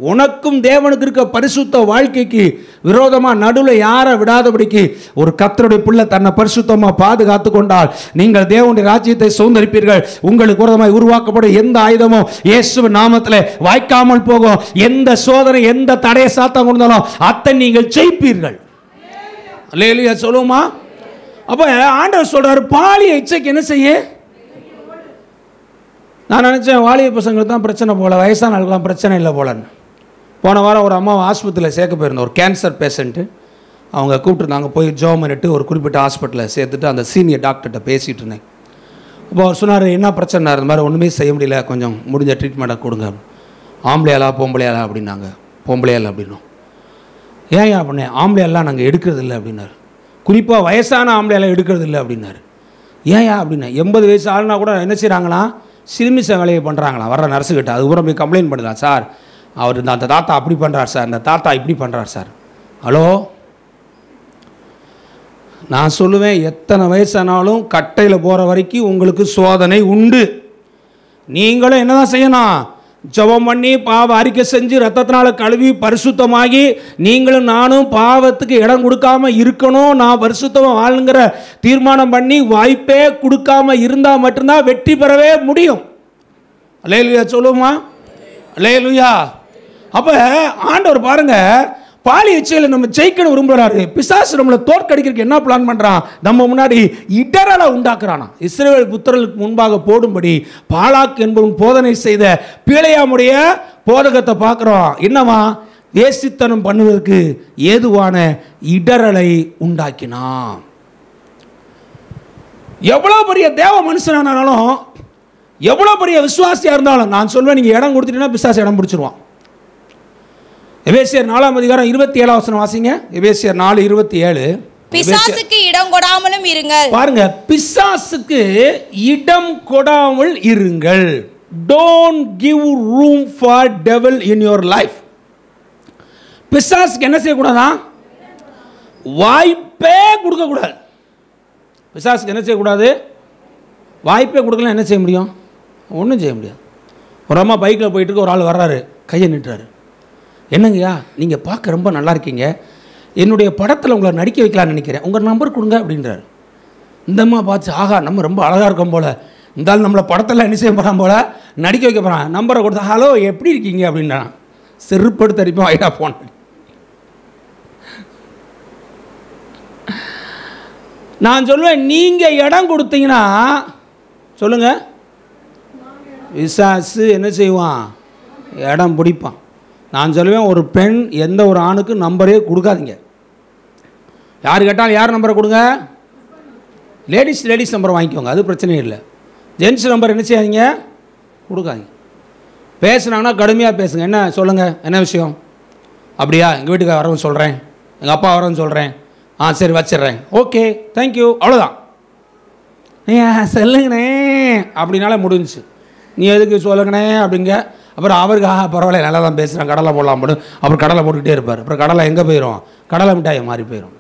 உனக்கும் தேவனுக்கு இருக்க பரிசுத்த வாழ்க்கைக்கு விரோதமாக நடுவில் யாரை விடாதபடிக்கு ஒரு கர்த்தருடைய பிள்ளை தன்னை பரிசுத்தமாக பாதுகாத்து கொண்டால் நீங்கள் தேவனுடைய ராஜ்யத்தை சுதந்தரிப்பீர்கள். உங்களுக்கு விரோதமாக உருவாக்கப்படும் எந்த ஆயுதமும் இயேசுவின் நாமத்தில் வாய்க்காமல் போகும். எந்த சோதனை எந்த தடையை சாத்தான் கொண்டாலும் அத்தை நீங்கள் ஜெயிப்பீர்கள். அல்லேலூயா சொல்லுமா? அப்போ ஆண்டவர் சொல்றாரு, பாலிய இச்சைக்கு என்ன செய்ய? நான் நினச்சேன் வாலிப பசங்களுக்கு தான் பிரச்சனை போல, வயசான ஆளுக்கெல்லாம் பிரச்சனை இல்லை போலன்னு. போன வாரம் ஒரு அம்மாவை ஆஸ்பத்திரியில் சேர்க்க போயிருந்தோம். ஒரு கேன்சர் பேஷண்ட்டு அவங்க கூப்பிட்டுருந்தாங்க. போய் ஜோம் பண்ணிட்டு ஒரு குறிப்பிட்ட ஹாஸ்பிட்டலில் சேர்த்துட்டு அந்த சீனியர் டாக்டர்கிட்ட பேசிகிட்டு இருந்தேன். அப்போ அவர் சொன்னார், என்ன பிரச்சனை? இந்த மாதிரி ஒன்றுமே செய்ய முடியல, கொஞ்சம் முடிஞ்ச ட்ரீட்மெண்ட்டை கொடுங்க. ஆம்பளையாலா பொம்பளையாலா அப்படின்னாங்க. பொம்பளையால் அப்படின்னோம். ஏன் அப்படின்னே, ஆம்பளையெல்லாம் நாங்கள் எடுக்கிறது இல்லை அப்படின்னாரு. குறிப்பாக வயசான ஆம்பளையெல்லாம் எடுக்கிறது இல்லை அப்படின்னாரு. ஏன் அப்படின்னா, 80 வயசு ஆளுனா கூட என்ன செய்கிறாங்களா, சிறுமிச வேலையை பண்ணுறாங்களா. வர்ற நர்ஸுக்கிட்ட அதுக்கப்புறம் போய் கம்ப்ளைண்ட் பண்ணுதான், சார் அவர் அந்த தாத்தா அப்படி பண்ணுறார் சார், இந்த தாத்தா இப்படி பண்ணுறார் சார். ஹலோ, நான் சொல்லுவேன், எத்தனை வயசானாலும் கட்டையில் போகிற வரைக்கும் உங்களுக்கு சோதனை உண்டு. நீங்களும் என்ன தான் செய்யணும்? ஜெபம் பண்ணி பாவ அறிக்கை செஞ்சு ரத்தத்தினால கழுவி பரிசுத்தமாகி நீங்களும் நானும் பாவத்துக்கு இடம் கொடுக்காம இருக்கணும். நான் பரிசுத்தமாக வாழுங்கிற தீர்மானம் பண்ணி வாய்ப்பே கொடுக்காம இருந்தால் மட்டும்தான் வெற்றி பெறவே முடியும். அல்லேலூயா சொல்லுமா? அல்லேலூயா. அப்போ ஆண்டவர் பாருங்க, பாலிய இச்சையில் நம்ம ஜெயிக்கணும் விரும்புகிறாரு. பிசாசு நம்மளை தோற்கடிக்கிறதுக்கு என்ன பிளான் பண்ணுறான்? நம்ம முன்னாடி இடரலை உண்டாக்குறானா. இஸ்ரவேல் புத்திரர்களுக்கு முன்பாக போடும்படி பாலாக் என்பவன் போதனை செய்த பீலையாமுடைய போதகத்தை பார்க்குறோம். என்னவா? வேசித்தனம் பண்ணுவதற்கு ஏதுவான இடரலை உண்டாக்கினான். எவ்வளோ பெரிய தேவ மனுஷனானாலும், எவ்வளோ பெரிய விசுவாசியாக இருந்தாலும், நான் சொல்வேன், நீங்கள் இடம் கொடுத்துட்டீங்கன்னா பிசாசு இடம் பிடிச்சிருவான். எபேசியர் 4ஆம் அதிகாரம் 27ஆம் வசனம் வாசிங்க. எபேசியர் 4:27. பிசாசுக்கு இடம் கொடாமலும் இருங்கள். பாருங்க, பிசாசுக்கு இடம் கொடாமல் இருங்கள். Don't give room for devil in your life. பிசாசுக்கு என்ன செய்யக்கூடாதா? வாய்ப்பே கொடுக்கக்கூடாது. பிசாசுக்கு என்ன செய்யக்கூடாது? வாய்ப்பே கொடுக்கலாம். என்ன செய்ய முடியும்? ஒன்றும் செய்ய முடியாது. ஒரு அம்மா பைக்கில் போயிட்டு இருக்க, ஒரு ஆள் வர்றாரு, கையை நிட்டுறாரு. என்னங்கய்யா, நீங்கள் பார்க்க ரொம்ப நல்லா இருக்கீங்க, என்னுடைய படத்தில் உங்களை நடிக்க வைக்கலான்னு நினைக்கிறேன், உங்கள் நம்பர் கொடுங்க அப்படின்றாரு. இந்தம்மா பார்த்து, ஆகா நம்ம ரொம்ப அழகாக இருக்கோம் போல், இருந்தாலும் நம்மளை படத்தில் என்ன செய்ய போகிறான் போல், நடிக்க வைக்க போகிறான். நம்பரை கொடுத்தா, ஹலோ எப்படி இருக்கீங்க அப்படின்றான். செருப்படுத்த அடிப்போம் ஐடா போன. நான் சொல்லுவேன், நீங்கள் இடம் கொடுத்தீங்கன்னா சொல்லுங்கள், விசாசு என்ன செய்வான்? இடம் பிடிப்பான். நான் சொல்லுவேன், ஒரு பெண் எந்த ஒரு ஆணுக்கு நம்பரே கொடுக்காதீங்க. யார் கேட்டாலும் யார் நம்பரை கொடுங்க? லேடிஸ் நம்பரை வாங்கிக்கோங்க, அது பிரச்சனையே இல்லை. ஜென்ஸ் நம்பர் என்ன செய்யாதீங்க? கொடுக்காதீங்க. பேசுனாங்கன்னா கடுமையாக பேசுங்க. என்ன சொல்லுங்கள், என்ன விஷயம்? அப்படியா, எங்கள் வீட்டுக்கு வரவும் சொல்கிறேன், எங்கள் அப்பா வரவும் சொல்கிறேன், சரி வச்சிட்றேன், ஓகே தேங்க்யூ, அவ்வளோதான். சொல்லுங்கண்ணே அப்படின்னால முடிஞ்சிச்சு. நீ எதுக்கு சொல்லுங்கண்ணே அப்படிங்க. அப்புறம் அவருக்கு பரவாயில்ல நல்லா தான் பேசுகிறேன், கடலை போடலாம் போடும். அப்புறம் கடலை போட்டுக்கிட்டே இருப்பார். அப்புறம் கடலை எங்கே போயிடும்? கடலை மிட்டாயை மாறி போயிடும்.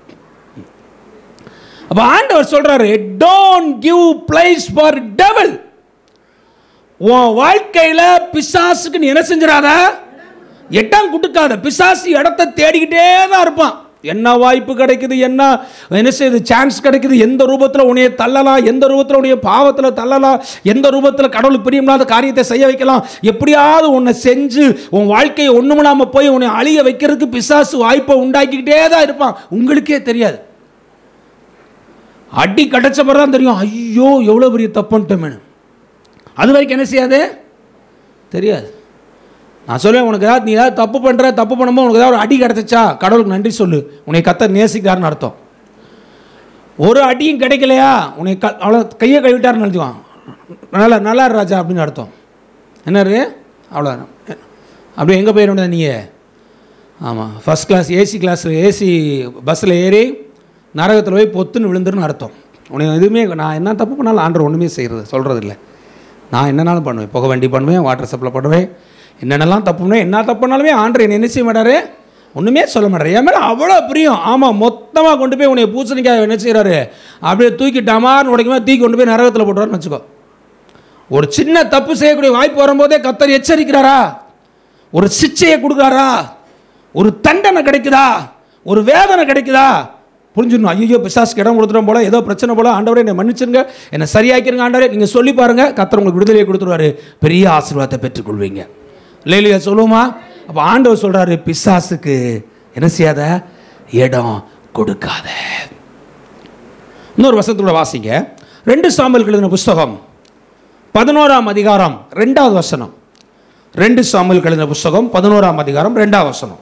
அப்போ ஆண்டவர் சொல்கிறாரு, don't give place for devil. உன் வாழ்க்கையில் பிசாசுக்கு நீ என்ன செஞ்சிடாத? இடம் கொடுக்காத. பிசாசு இடத்தை தேடிக்கிட்டே தான் இருப்பான். என்ன வாய்ப்பு கிடைக்குது, என்ன செய்யுது, சான்ஸ் கிடைக்குது, எந்த ரூபத்தில் உன்னைய தள்ளலாம், எந்த ரூபத்தில் உன்னைய பாவத்தில் தள்ளலாம், எந்த ரூபத்தில் கடவுளுக்கு பிரியமில்லாத காரியத்தை செய்ய வைக்கலாம், எப்படியாவது உன்னை செஞ்சு உன் வாழ்க்கையை ஒன்றுமில்லாமல் போய் உன்னை அழிய வைக்கிறதுக்கு பிசாசு வாய்ப்பை உண்டாக்கிக்கிட்டே தான் இருப்பான். உங்களுக்கே தெரியாது. அடி கிடைச்ச பிறகு தான் தெரியும், ஐயோ எவ்வளோ பெரிய தப்புன்ட்டோமேனு. அது வரைக்கும் என்ன செய்யாது? தெரியாது. நான் சொல்லுவேன், உனக்கு ஏதாவது நீ ஏதாவது தப்பு பண்ணும்போது உனக்கு ஏதாவது ஒரு அடி கிடச்சிச்சா, கடவுளுக்கு நன்றி சொல்லு, உன்னை கர்த்தர் நேசிக்கிறாருன்னு அர்த்தம். ஒரு அடியும் கிடைக்கலையா, உன்னை அவ்வளோ கையை கழுவிட்டாருன்னு நினச்சிக்குவான், நல்லா ராஜா அப்படின்னு அர்த்தம். என்னரு அவ்வளோ அப்படியே எங்கே போயிட வேண்டியது நீங்கள்? ஆமாம், ஃபஸ்ட் கிளாஸ் ஏசி பஸ்ஸில் ஏறி நரகத்தில் போய் பொத்துன்னு விழுந்துருன்னு அர்த்தம். உனக்கு எதுவுமே நான் என்ன தப்பு பண்ணாலும் ஆண்டவர் ஒன்றுமே சொல்கிறது இல்லை. நான் என்னென்னாலும் பண்ணுவேன், புகை வண்டி பண்ணுவேன், வாட்டர் சப்ளை பண்ணுவேன், என்னென்னலாம் தப்பு பண்ணுவேன். என்ன தப்பு பண்ணாலுமே ஆண்டவர் என்னை என்ன செய்ய மாட்டார்? ஒன்றுமே சொல்ல மாட்டார். என் மேலே அவ்வளோ பிரியம். ஆமாம், மொத்தமாக கொண்டு போய் உன்னை பூசணிக்காய் என்ன செய்கிறாரு, அப்படியே தூக்கி டமார்னு உடைக்குமா தூக்கி கொண்டு போய் நரகத்தில் போட்டுறாருன்னு வச்சுக்கோ. ஒரு சின்ன தப்பு செய்யக்கூடிய வாய்ப்பு வரும்போதே கர்த்தர் எச்சரிக்கிறாரா? ஒரு சிச்சையை கொடுக்குறாரா, ஒரு தண்டனை கிடைக்குதா, ஒரு வேதனை கிடைக்குதா, புரிஞ்சிடணும். ஐயோ பிசாசுக்கு இடம் கொடுத்துட்டோம் போல, ஏதோ பிரச்சனை போல, ஆண்டவரே என்னை மன்னிச்சிருங்க, என்னை சரியாக்கிருங்க ஆண்டவரே, நீங்கள் சொல்லி பாருங்க, கர்த்தர் உங்களுக்கு விடுதலையை கொடுத்துருவாரு, பெரிய ஆசீர்வாதத்தை பெற்றுக்கொள்வீங்க. இல்லையா சொல்லுவோமா? அப்போ ஆண்டவர் சொல்றாரு, பிசாசுக்கு என்ன செய்யாத, இடம் கொடுக்காத. இன்னொரு வசனத்தோட வாசிங்க, 2 சாமுவேல் எழுதின புஸ்தகம் 11ஆம் அதிகாரம் 2வது வசனம். 2 சாமுவேல் எழுதின புஸ்தகம் 11ஆம் அதிகாரம் 2வது வசனம்.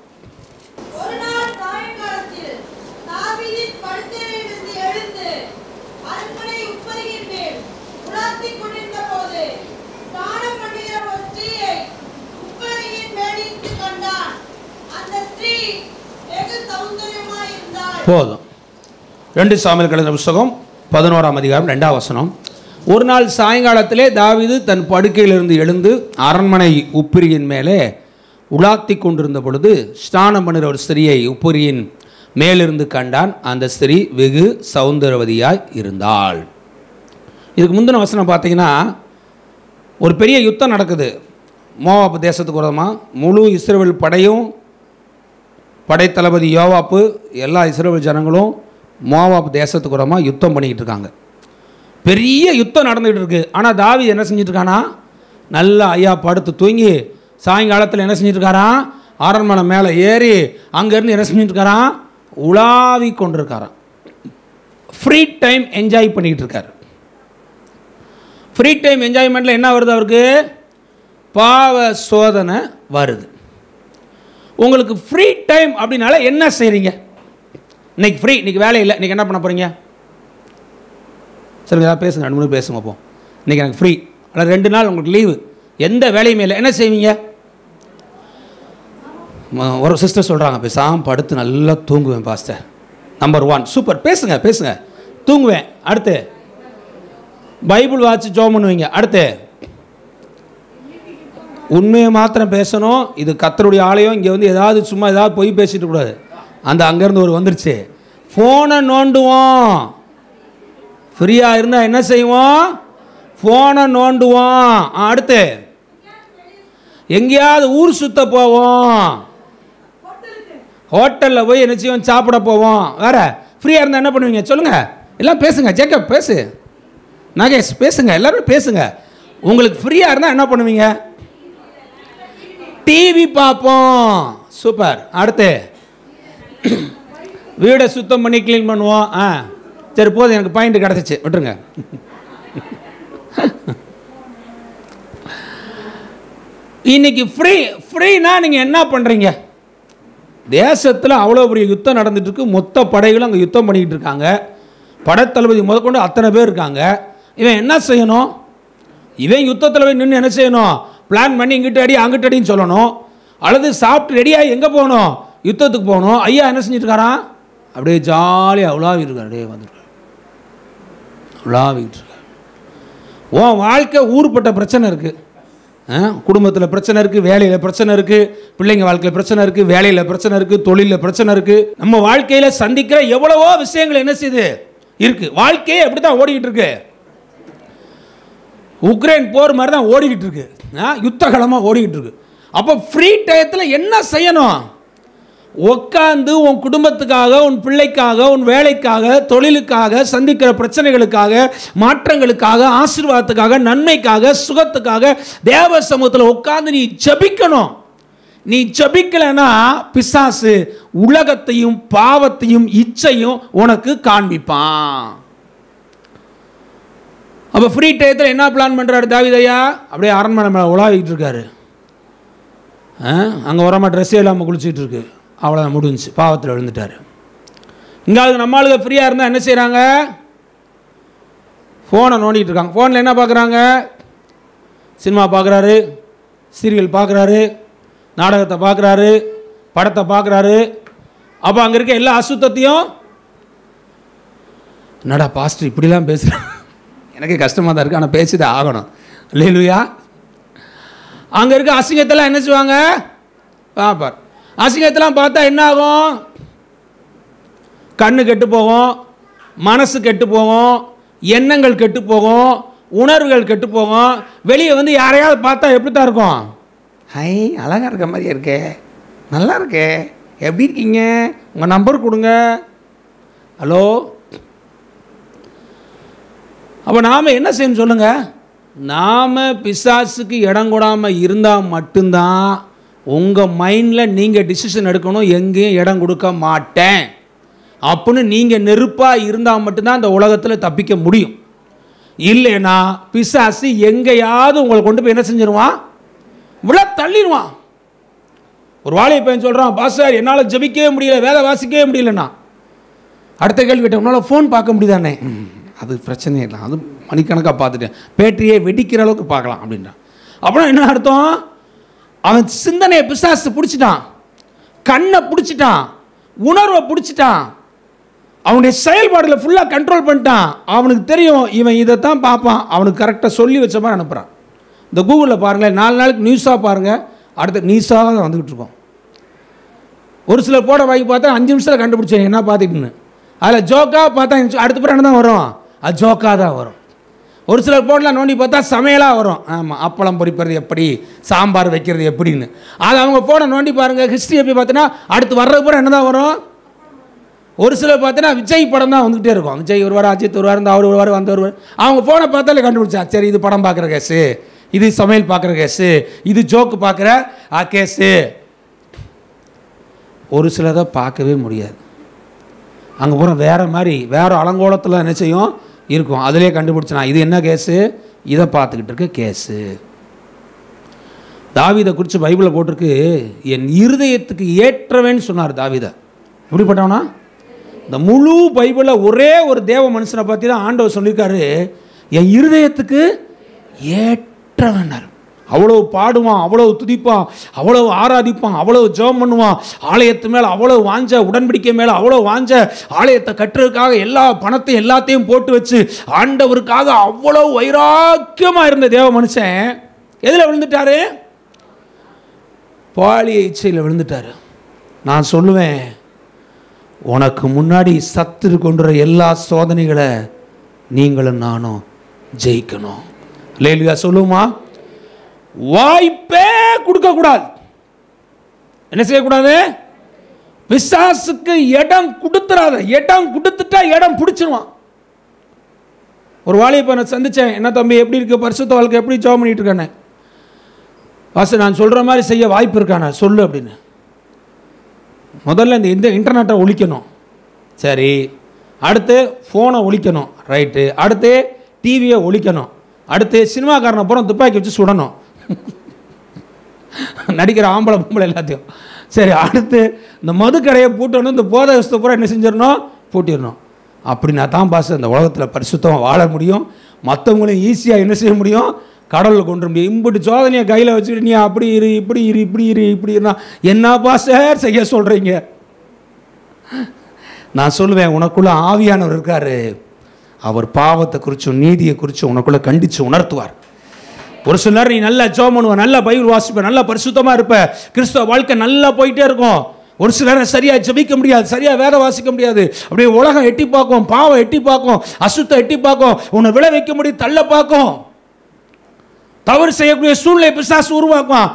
போதும். 2 சாமுவேல் எழுதின புஸ்தகம் 11ஆம் அதிகாரம் 2வது வசனம். ஒரு நாள் சாயங்காலத்திலே தாவீது தன் படுக்கையிலிருந்து எழுந்து அரண்மனை உப்பிரியின் மேலே உலாத்தி கொண்டிருந்த பொழுது ஸ்நானம் பண்ணுகிற ஒரு ஸ்திரியை உப்பிரியின் மேலிருந்து கண்டான். அந்த ஸ்திரீ வெகு சௌந்தரவதியாய் இருந்தாள். இதுக்கு முந்தின வசனம் பார்த்தீங்கன்னா, ஒரு பெரிய யுத்தம் நடக்குது மோவாப்பு தேசத்துக்கு விரோதமாக. முழு இஸ்ரவேல் படையும், படைத்தளபதி யோவாப்பு, எல்லா இஸ்ரவேல் ஜனங்களும் மோவாப்பு தேசத்துக்கு விரோதமாக யுத்தம் பண்ணிக்கிட்டு இருக்காங்க. பெரிய யுத்தம் நடந்துகிட்டு இருக்கு. ஆனால் தாவீது என்ன செஞ்சுட்டு இருக்கானா, நல்லா ஐயா படுத்து தூங்கி சாயங்காலத்தில் என்ன செஞ்சுட்டு இருக்காராம், அரண்மனை மேலே ஏறி அங்கேருந்து என்ன செஞ்சுட்டு இருக்காராம், உலாவி கொண்டிருக்காராம். ஃப்ரீ டைம் என்ஜாய் பண்ணிக்கிட்டு இருக்காரு. ஃப்ரீ டைம் என்ஜாய்மெண்ட்டில் என்ன வருது அவருக்கு, பாவ சோதனை வருது. உங்களுக்கு ஃப்ரீ டைம் அப்படின்னால என்ன செய்கிறீங்க? இன்னைக்கு ஃப்ரீ, இன்னைக்கு வேலை இல்லை, இன்றைக்கி என்ன பண்ண போகிறீங்க? சரி ஏதாவது பேசுங்க, 2 மணி பேசுங்க. அப்போ இன்றைக்கி எனக்கு ஃப்ரீ, அல்லது 2 நாள் உங்களுக்கு லீவு, எந்த வேலையுமே இல்லை, என்ன செய்வீங்க? ஒரு சிஸ்டர் சொல்கிறாங்க, பேசாமல் படுத்து நல்லா தூங்குவேன் பாஸ்டர். நம்பர் 1 சூப்பர், பேசுங்க பேசுங்க, தூங்குவேன். அடுத்து பைபிள் வாட்சி ஜோம் பண்ணுவீங்க. அடுத்து உண்மையை மாத்திரம் பேசணும். இது கர்த்தருடைய ஆலயம், இங்கே வந்து ஏதாவது சும்மா ஏதாவது பொய் பேசிட்டு கூடாது. அந்த அங்கேருந்து ஒரு வந்துருச்சு, ஃபோனை நோண்டுவோம். ஃப்ரீயாக இருந்தால் என்ன செய்வோம், ஃபோனை நோண்டுவோம். அடுத்து எங்கேயாவது ஊர் சுத்த போவோம், ஹோட்டலில் போய் என்ன செய்வோம், சாப்பிட போவோம். வேற ஃப்ரீயாக இருந்தால் என்ன பண்ணுவீங்க சொல்லுங்கள்? எல்லாம் பேசுங்க. ஜேக்கப் பேசு, நாகேஷ் பேசுங்க, எல்லாரும் பேசுங்க. உங்களுக்கு ஃப்ரீயாக இருந்தால் என்ன பண்ணுவீங்க? டிவி பார்ப்போம். சூப்பர். அடுத்து வீடை சுத்தம் பண்ணி க்ளீன் பண்ணுவோம். சரி போதும், எனக்கு பாயிண்ட் கிடச்சிச்சு, விட்டுருங்க. இன்னைக்கு ஃப்ரீ. ஃப்ரீனா நீங்கள் என்ன பண்ணுறீங்க? தேசத்தில் அவ்வளோ பெரிய யுத்தம் நடந்துட்டு இருக்கு, மொத்த படைகளும் அங்கே யுத்தம் பண்ணிக்கிட்டு இருக்காங்க, படைத்தளபதி முதற்கொண்டு அத்தனை பேர் இருக்காங்க. இவன் என்ன செய்யணும்? இவன் யுத்தத்தில் போய் நின்று என்ன செய்யணும், பிளான் பண்ணி இங்கிட்ட அடி அங்கிட்ட அடின்னு சொல்லணும், அல்லது சாப்பிட்டு ரெடியாகி எங்கே போகணும், யுத்தத்துக்கு போகணும். ஐயா என்ன செஞ்சுட்டு இருக்காரான், அப்படியே ஜாலியாக உலாவிட்டு இருக்காரு, அப்படியே வந்துருக்காரு, உலாவிட்டு இருக்காரு. உன் வாழ்க்கை ஊருப்பட்ட பிரச்சனை இருக்குது, குடும்பத்தில் பிரச்சனை இருக்குது, வேலையில் பிரச்சனை இருக்குது, பிள்ளைங்க வாழ்க்கையில் பிரச்சனை இருக்குது, வேலையில் பிரச்சனை இருக்குது, தொழிலில் பிரச்சனை இருக்குது. நம்ம வாழ்க்கையில் சந்திக்கிற எவ்வளவோ விஷயங்கள் என்ன செய்யுது இருக்குது. வாழ்க்கையே அப்படி தான் ஓடிக்கிட்டு இருக்கு. உக்ரைன் போர் மாதிரி தான் ஓடிக்கிட்டு இருக்கு, யுத்தகலமாக ஓடிக்கிட்டு இருக்கு. அப்போ ஃப்ரீ டயத்தில் என்ன செய்யணும்? உட்காந்து உன் குடும்பத்துக்காக, உன் பிள்ளைக்காக, உன் வேலைக்காக, தொழிலுக்காக, சந்திக்கிற பிரச்சனைகளுக்காக, மாற்றங்களுக்காக, ஆசீர்வாதத்துக்காக, நன்மைக்காக, சுகத்துக்காக தேவ சமூகத்தில் உட்காந்து நீ ஜெபிக்கணும். நீ ஜெபிக்கலைன்னா பிசாசு உலகத்தையும் பாவத்தையும் இச்சையும் உனக்கு காண்பிப்பான். அப்போ ஃப்ரீ டயத்தில் என்ன பிளான் பண்ணுறாரு தாவீதையா? அப்படியே அரண்மனை மேலே உலாவிட்டு இருக்காரு. அங்கே உரமாக ட்ரெஸ்ஸே இல்லாமல் குளிச்சுட்டு இருக்கு. அவ்வளோதான், முடிஞ்சு, பாவத்தில் விழுந்துட்டார். இங்கே நம்மளுக்கு ஃப்ரீயாக இருந்தால் என்ன செய்கிறாங்க? ஃபோனை நோண்டிகிட்டு இருக்காங்க. ஃபோனில் என்ன பார்க்குறாங்க? சினிமா பார்க்குறாரு, சீரியல் பார்க்குறாரு, நாடகத்தை பார்க்குறாரு, படத்தை பார்க்குறாரு. அப்போ அங்கே இருக்க எல்லா அசுத்தத்தையும், என்னடா பாஸ்டர் இப்படிலாம் பேசுகிறேன், எனக்கு கஷ்டமாக தான் இருக்குது, ஆனால் பேசிதான் ஆகணும். இல்லையா? அங்கே இருக்க அசிங்கத்தெல்லாம் என்ன செய்வாங்க? பார்ப்பார். அசிங்கத்தெல்லாம் பார்த்தா என்ன ஆகும்? கண்ணு கெட்டு போகும், மனசு கெட்டு போகும், எண்ணங்கள் கெட்டு போகும், உணர்வுகள் கெட்டு போகும். வெளியே வந்து யாரையாவது பார்த்தா எப்படி தான் இருக்கும்? ஹை அழகாக இருக்க மாதிரியே இருக்கே, நல்லா இருக்கே, எப்படி இருக்கீங்க, உங்கள் நம்பர் கொடுங்க. ஹலோ. அப்போ நாம் என்ன செய்யணும் சொல்லுங்கள்? நாம் பிசாசுக்கு இடம் கொடாமல் இருந்தால் மட்டும்தான் உங்கள் மைண்டில் நீங்கள் டிசிஷன் எடுக்கணும், எங்கேயும் இடம் கொடுக்க மாட்டேன் அப்படின்னு நீங்கள் நெருப்பாக இருந்தால் மட்டும்தான் அந்த உலகத்தில் தப்பிக்க முடியும். இல்லைன்னா பிசாசு எங்கேயாவது உங்களை கொண்டு போய் என்ன செஞ்சிருவான்? விழ தள்ளிடுவான். ஒரு வாலிப பையன் சொல்கிறான், பாஸ்டர் என்னால் ஜெபிக்கவே முடியல, வேலை வாசிக்கவே முடியலண்ணா. அடுத்த கேள்வி கேட்டேன், உன்னால் ஃபோன் பார்க்க முடியுதானே? அது பிரச்சனையே இல்லை, அது மணிக்கணக்காக பார்த்துட்டேன், பேட்டரியை வெடிக்கிற அளவுக்கு பார்க்கலாம் அப்படின்றான். அப்புறம் என்ன அர்த்தம்? அவன் சிந்தனையை பிசாசு பிடிச்சிட்டான், கண்ணை பிடிச்சிட்டான், உணர்வை பிடிச்சிட்டான், அவனுடைய செயல்பாடுகளை ஃபுல்லாக கண்ட்ரோல் பண்ணிட்டான். அவனுக்கு தெரியும் இவன் இதைத்தான் பார்ப்பான், அவனுக்கு கரெக்டாக சொல்லி வச்ச மாதிரி அனுப்புகிறான். இந்த கூகுளில் பாருங்களேன், 4 நாளுக்கு நியூஸாக பாருங்கள், அடுத்த நியூஸாக தான் வந்துக்கிட்டு இருக்கோம். ஒரு சில போட வாங்கி பார்த்தா 5 நிமிஷத்தில் கண்டுபிடிச்சேன் என்ன பார்த்துக்கிட்டுன்னு. அதில் ஜோக்காக பார்த்தா அடுத்த பிறகு என்ன தான் வரும்? அது ஜோக்காக தான் வரும். ஒரு சில போடலாம் நோண்டி பார்த்தா சமையலாக வரும். ஆமாம், அப்பளம் பொரிப்பது எப்படி, சாம்பார் வைக்கிறது எப்படின்னு. அது அவங்க போட நோண்டி பாருங்கள், ஹிஸ்ட்ரி எப்படி பார்த்தீங்கன்னா அடுத்து வர்றது பூரா என்ன தான் வரும்? ஒரு சிலர் பார்த்தீங்கன்னா விஜய் படம் தான் வந்துகிட்டே இருக்கும். விஜய் ஒருவார், அஜித் ஒருவார், இந்த அவர் ஒருவார், வந்த ஒருவார். அவங்க ஃபோனை பார்த்தாலே கண்டுபிடிச்சா, சரி இது படம் பார்க்குற கேஸு, இது சமையல் பார்க்குற கேஸு, இது ஜோக்கு பார்க்குற கேஸு. ஒரு சிலதை பார்க்கவே முடியாது, அங்கே பூரா வேறு மாதிரி வேறு அலங்கோலத்தில் என்ன செய்யும் இருக்கும். அதிலே கண்டுபிடிச்சனா இது என்ன கேஸு, இதை பார்த்துக்கிட்டு இருக்க கேஸு. தாவீதை குறித்து பைபிளில் போட்டிருக்கு, என் இருதயத்துக்கு ஏற்றவேன்னு சொன்னார் தாவீதை. எப்படிப்பட்டவனா? இந்த முழு பைபிளில் ஒரே ஒரு தேவ மனுஷனை பற்றி தான் ஆண்டவர் சொல்லியிருக்காரு, என் இருதயத்துக்கு ஏற்றவனார். அவ்வளவு பாடுவான், அவ்வளவு துதிப்பான், அவ்வளவு ஆராதிப்பான், அவ்வளவு ஜெபம் பண்ணுவான், ஆலயத்து மேலே அவ்வளோ வாஞ்ச, உடன்படிக்கை மேலே அவ்வளோ வாஞ்ச, ஆலயத்தை கட்டுறதுக்காக எல்லா பணத்தையும் எல்லாத்தையும் போட்டு வச்சு ஆண்டவருக்காக அவ்வளோ வைராக்கியமாக இருந்த தேவ மனுஷன் எதில் விழுந்துட்டாரு? பாலிய இச்சையில் விழுந்துட்டாரு. நான் சொல்லுவேன், உனக்கு முன்னாடி சத்துரு கொண்டுற எல்லா சோதனைகளை நீங்களும் நானும் ஜெயிக்கணும். அல்லேலூயா சொல்லுமா? வாய்ப்பே கொடுக்கக்கூடாது. என்ன செய்யக்கூடாது? பிசாசுக்கு இடம் கொடுத்துறாத. இடம் கொடுத்துட்டா இடம் பிடிச்சிருவான். ஒரு வாலிபனை சந்திச்சேன், என்ன தம்பி எப்படி இருக்கு, பரிசுத்த வாழ்க்கை எப்படி ஜெபம் பண்ணிட்டு இருக்கானே? வாசு நான் சொல்கிற மாதிரி செய்ய வாய்ப்பு இருக்கானே சொல்லு அப்படின்னு. முதல்ல இந்த இன்டர்நெட்டை ஒழிக்கணும், சரி. அடுத்து ஃபோனை ஒழிக்கணும், ரைட்டு. அடுத்து டிவியை ஒழிக்கணும். அடுத்து சினிமாக்காரனை பூரா துப்பாக்கி வச்சு சுடணும், நடிக்கிற ஆம்பளை பொம்பளை எல்லாத்தையும், சரி. அடுத்து இந்த மதுக்கடையை பூட்டணும், இந்த போதை வசத்தை பூரா என்ன செஞ்சிடணும், பூட்டிடணும். அப்படின்னா தான் பாஸ் இந்த உலகத்தில் பரிசுத்தமாக வாழ முடியும், மற்றவங்களையும் ஈஸியாக என்ன செய்ய முடியும், கடவுளில் கொண்டு முடியும். இம்புட்டு சோதனையை கையில் வச்சுக்கிட்டு நீ அப்படி இரு, இப்படி இரு, இப்படி இரு, இப்படி இருந்தா என்னப்பா சார் செய்ய சொல்கிறீங்க? நான் சொல்லுவேன், உனக்குள்ள ஆவியானவர் இருக்காரு, அவர் பாவத்தை குறிச்சும் நீதியை குறிச்சும் உனக்குள்ள கண்டித்து உணர்த்துவார். ஒரு சிலர் நீ நல்லா ஜெபம் பண்ணுவ, நல்லா பைபிள் வாசிப்ப, நல்லா பரிசுத்தமாக இருப்ப, கிறிஸ்தவ வாழ்க்கை நல்லா போயிட்டே இருக்கும். ஒரு சிலரை சரியாக ஜெபிக்க முடியாது, சரியாக வேத வாசிக்க முடியாது, அப்படியே உலகம் எட்டி பார்க்கும், பாவம் எட்டி பார்க்கும், அசுத்தம் எட்டி பார்க்கும், உன்னை விளை வைக்க முடியும், தள்ள பார்க்கும், தவறு செய்யக்கூடிய சூழ்நிலை பிசாசு உருவாக்குவான்.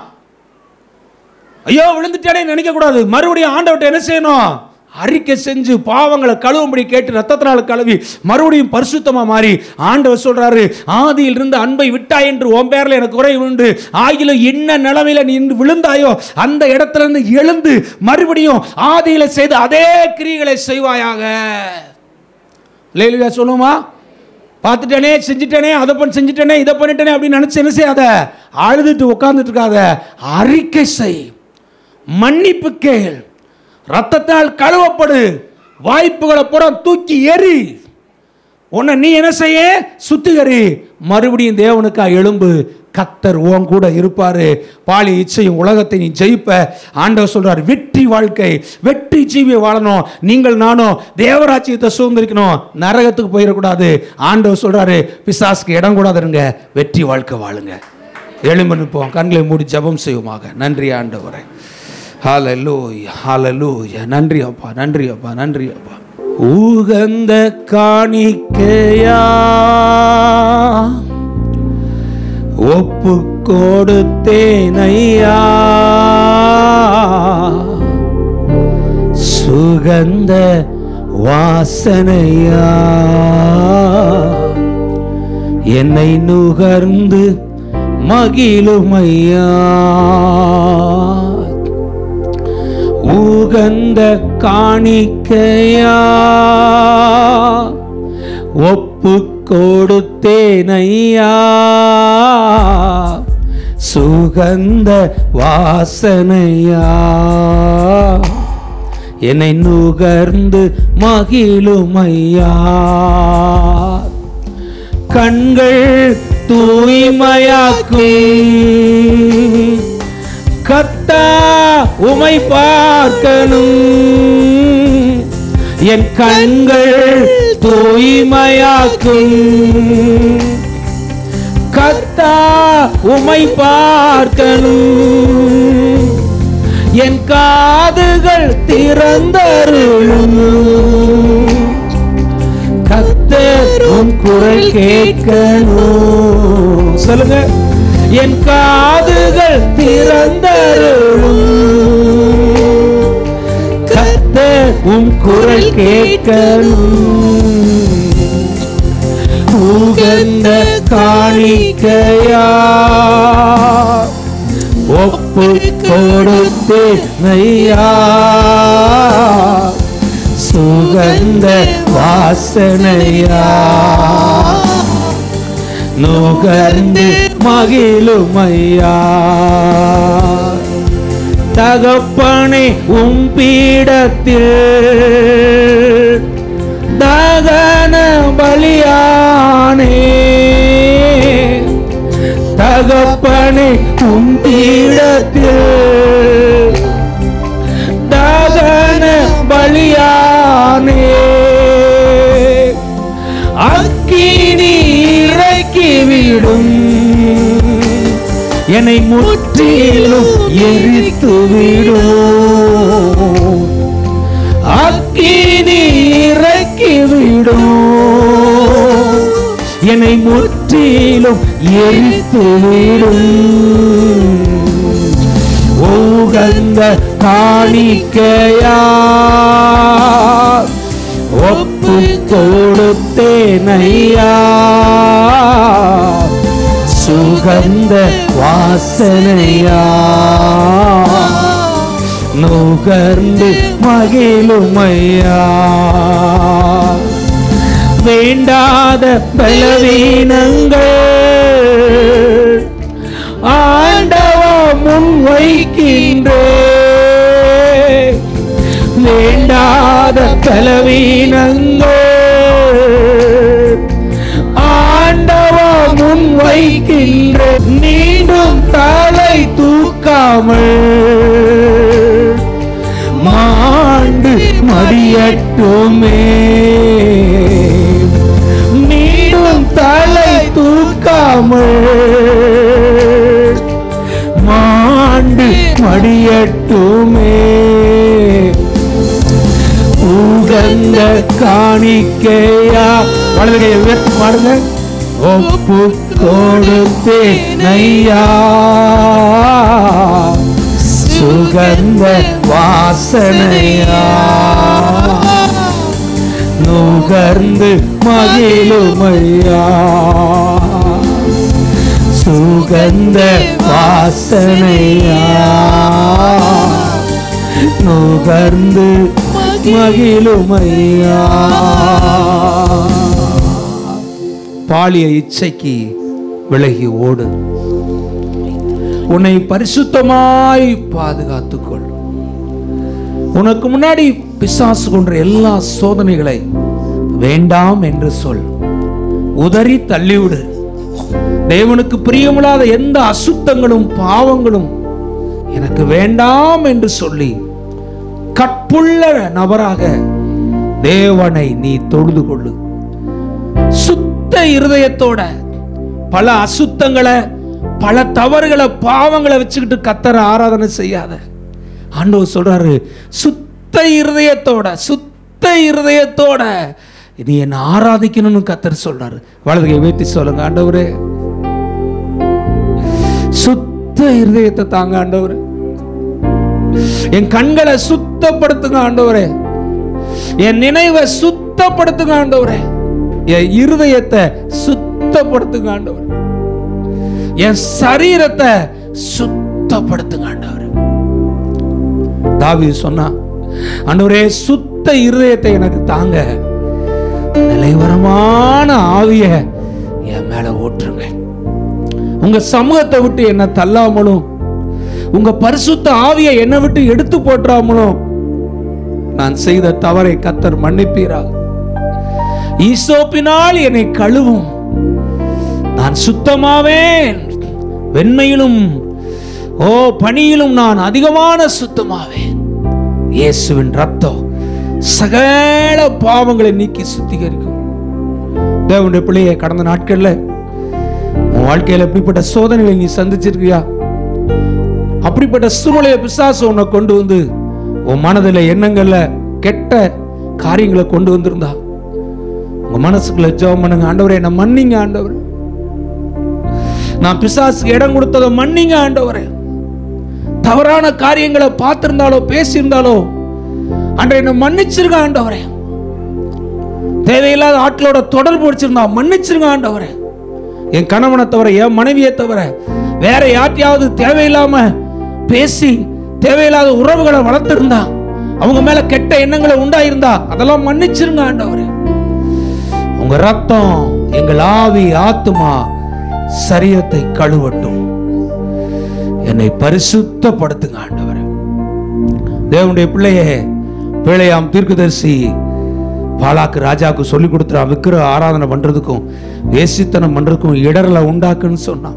ஐயோ விழுந்துட்டேனே நினைக்க கூடாது. மறுபடியும் ஆண்டவர்கிட்ட என்ன செய்யணும்? அறிக்கை செஞ்சு பாவங்களை கழுவும்படி கேட்டு ரத்தத்தினால கழுவி மறுபடியும் பரிசுத்தமாக மாறி ஆண்டவர் சொல்றாரு, ஆதியில் இருந்து அன்பை விட்டாய் என்று உன் பேரில் எனக்கு குறை உண்டு, ஆகிலும் என்ன நிலைமையில நீ விழுந்தாயோ அந்த இடத்துல இருந்து எழுந்து மறுபடியும் ஆதியில செய்து அதே கிரியைகளை செய்வாயாக. அல்லேலூயா சொல்லுமா? பார்த்துட்டேனே, செஞ்சுட்டேனே, அதை பண்ணி செஞ்சுட்டேனே, இதை பண்ணிட்டேனே அப்படின்னு நினைச்சு என்ன செய்யாத, அழுதுட்டு உட்கார்ந்துட்டு இருக்காத, அறிக்கை செய், மன்னிப்பு கேள், ரத்தத்தால் கழுவப்படு, வாய்ப்புகளை பூரா தூக்கி எறி, உன்னை நீ என்ன செய்ய, சுத்திகரி, மறுபடியும் தேவனுக்காக எழும்பு, கர்த்தர் உன் கூட இருப்பாரு. பாலி இச்சையும் உலகத்தை நீ ஜெயிப்ப. ஆண்டவர் சொல்றார், வெற்றி வாழ்க்கை, வெற்றி ஜீவிய வாழணும். நீங்கள் நானும் தேவராஜ்யத்தை சுதந்திரிக்கணும், நரகத்துக்கு போயிடக்கூடாது. ஆண்டவர் சொல்றாரு, பிசாசுக்கு இடம் கூடாது இருங்க, வெற்றி வாழ்க்கை வாழுங்க. எழும்பு நிற்போம், கண்களை மூடி ஜெபம் செய்வோமாக. நன்றி ஆண்டவரே, ஹல்லேலூயா, ஹல்லேலூயா. நன்றி அப்பா, நன்றி அப்பா, நன்றி அப்பா. உகந்த காணிக்கையா ஒப்பு கொடுத்தேன் ஐயா, சுகந்த வாசனையா, என்னை நுகர்ந்து மகிழுமையா, உகந்த காணிக்கையா ஒப்பு கொடுத்தேன் ஐயா, சுகந்த வாசனையா, என்னை நுகர்ந்து மகிழுமையா, கண்கள் தூய்மையாக்கும் கர்த்தா உமை பார்க்கணும், என் கண்கள் தூய்மையாக்கும் கர்த்தா உமை பார்க்கணும், என் காதுகள் திறந்தருளும் கர்த்தர் உன் குரல் கேட்கணும். சொல்லுங்க, என் காதுகள் திறந்தருளும் கர்த்தர் உன் குரல் கேட்கணும், உகந்த காணிக்கையா ஒப்பு கொடுத்தேன் ஐயா, சுகந்த வாசனையா, நுகர்ந்து மகிழுமையா, தகப்பனே உம் பீடத்தில் தகன பலியானே, தகப்பனே உம் பீடத்தில் தகன பலியானே, அக்கினி இறக்கிவிடும் என்னை முற்றிலும் எரித்துவிடும், அக்கினி இறக்கிவிடும் என்னை முற்றிலும் எரித்துவிடும், உகந்த காணிக்கையா ஒப்பு கொடுத்தேன் ஐயா, சுகந்த வாசனையா, நுகர்ந்து மகிழுமையா, வேண்டாத பலவீனங்கள் ஆண்டவா முன் வைக்கின்றேன், வேண்டாத பலவீனங்கள் ஆண்டவா முன் வைக்கின்றேன், மீண்டும் தலை தூக்காமல் மாண்டு மடியட்டுமே, மீண்டும் தலை தூக்காமல் மாண்டு மடியட்டுமே, உகந்த காணிக்கையா வலதுகையை உயர்த்தி பாடுங்க, ஒப்பு கொடுத்தேன் ஐயா, சுகந்த வாசனையா, நுகர்ந்து மகிழுமையா, சுகந்த வாசனையா, நுகர்ந்து மகிழுமையா. பாலிய இச்சைக்கு விலகி ஓடு, உன்னை பரிசுத்தமாய் பாதுகாத்துக்கொள். உனக்கு முன்னாடி பிசாசு கொன்ற எல்லா சோதனைகளை வேண்டாம் என்று சொல், உதறி தள்ளிவிடு. தேவனுக்கு பிரியமில்லாத எந்த அசுத்தங்களும் பாவங்களும் எனக்கு வேண்டாம் என்று சொல்லி கற்புள்ள நபராக தேவனை நீ தொழுது கொள்ளு. சுத்த இருதயத்தோட பல அசுத்தங்களை, பல தவறுகளை, பாவங்களை வச்சுக்கிட்டு கர்த்தரை ஆராதனை செய்யாத. ஆண்டவர் சொல்றாரு, சுத்த இருதயத்தோட நீ என்ன ஆராதிக்கணும்னு கர்த்தர் சொல்றாரு. வலதுகை உயர்த்தி சொல்லுங்க, ஆண்டவரே சுத்த இருதயத்தை தாங்க ஆண்டவரே. என் கண்களை சுத்தப்படுத்துங்க ஆண்டவரே. என் நினைவை சுத்தப்படுத்துங்க ஆண்டவரே. என் இருதயத்தை சுத்தப்படுத்துங்க ஆண்டவரே. என் சரீரத்தை சுத்தப்படுத்துங்க ஆண்டவரே. தாவீது சொன்னா, ஆண்டவரே சுத்த இருதயத்தை எனக்கு தாங்க, நிலைவரமான ஆவிய என் மேல ஊற்றுங்க. உங்க சமூகத்தை விட்டு என்ன தள்ளாமலும், உங்க பரிசுத்த ஆவியை என்னை விட்டு எடுத்து போற்றாமலும் நான் செய்த தவறை கர்த்தர் மன்னிப்பீராக. ஈசோப்பினால் என்னை கழுவும், நான் சுத்தமாவேன். வெண்மையிலும் பனியிலும் நான் அதிகமான சுத்தமாவேன். இயேசுவின் ரத்தம் சகல பாவங்களை நீக்கி சுத்திகரிக்கும். தேவனுடைய பிள்ளையை, கடந்த நாட்கள்ல உன் வாழ்க்கையில எப்படிப்பட்ட சோதனைகளை நீ சந்திச்சிருக்கியா? அப்படிப்பட்ட சூழ்நிலையை பிசாசு உன்னை கொண்டு வந்து உன் மனதில் எண்ணங்கள்ல கெட்ட காரியங்களை கொண்டு வந்திருந்தா உங்க மனசுக்குள்ள ஜெபம் பண்ணுங்க. ஆண்டவரே என்ன மன்னிங்க ஆண்டவரே. நான் பிசாசுக்கு இடம் கொடுத்ததை மன்னிங்க ஆண்டவரே. தவறான காரியங்களை பார்த்திருந்தாலோ பேசியிருந்தாலோ அன்றை என்ன மன்னிச்சிருங்க ஆண்டவரே. தேவையில்லாத ஆட்களோட தொடர்பு வச்சிருந்தா மன்னிச்சிருங்க ஆண்டவரே. என் கணவனை தவிர, என் மனைவியை தவிர வேற யார்ட்டையாவது தேவையில்லாம பேசி தேவையில்லாத உறவுகளை வளர்த்திருந்தா, அவங்க மேல கெட்ட எண்ணங்களை உண்டாயிருந்தா அதெல்லாம் மன்னிச்சிருங்க ஆண்டவரே. உங்க ரத்தம் எங்கள் ஆவி, ஆத்துமா, சரீரத்தை கழுவட்டும். என்னை பரிசுத்தப்படுத்துங்க ஆண்டவரே. தேவனுடைய பிள்ளையே, பிள்ளையாம் தீர்க்கதரிசி பாலாக்கு ராஜாவுக்கு சொல்லி கொடுத்துறான், விக்கிர ஆராதனை பண்றதுக்கும் வேசித்தனம் பண்றதுக்கும் இடர்ல உண்டாக்குன்னு சொன்னான்.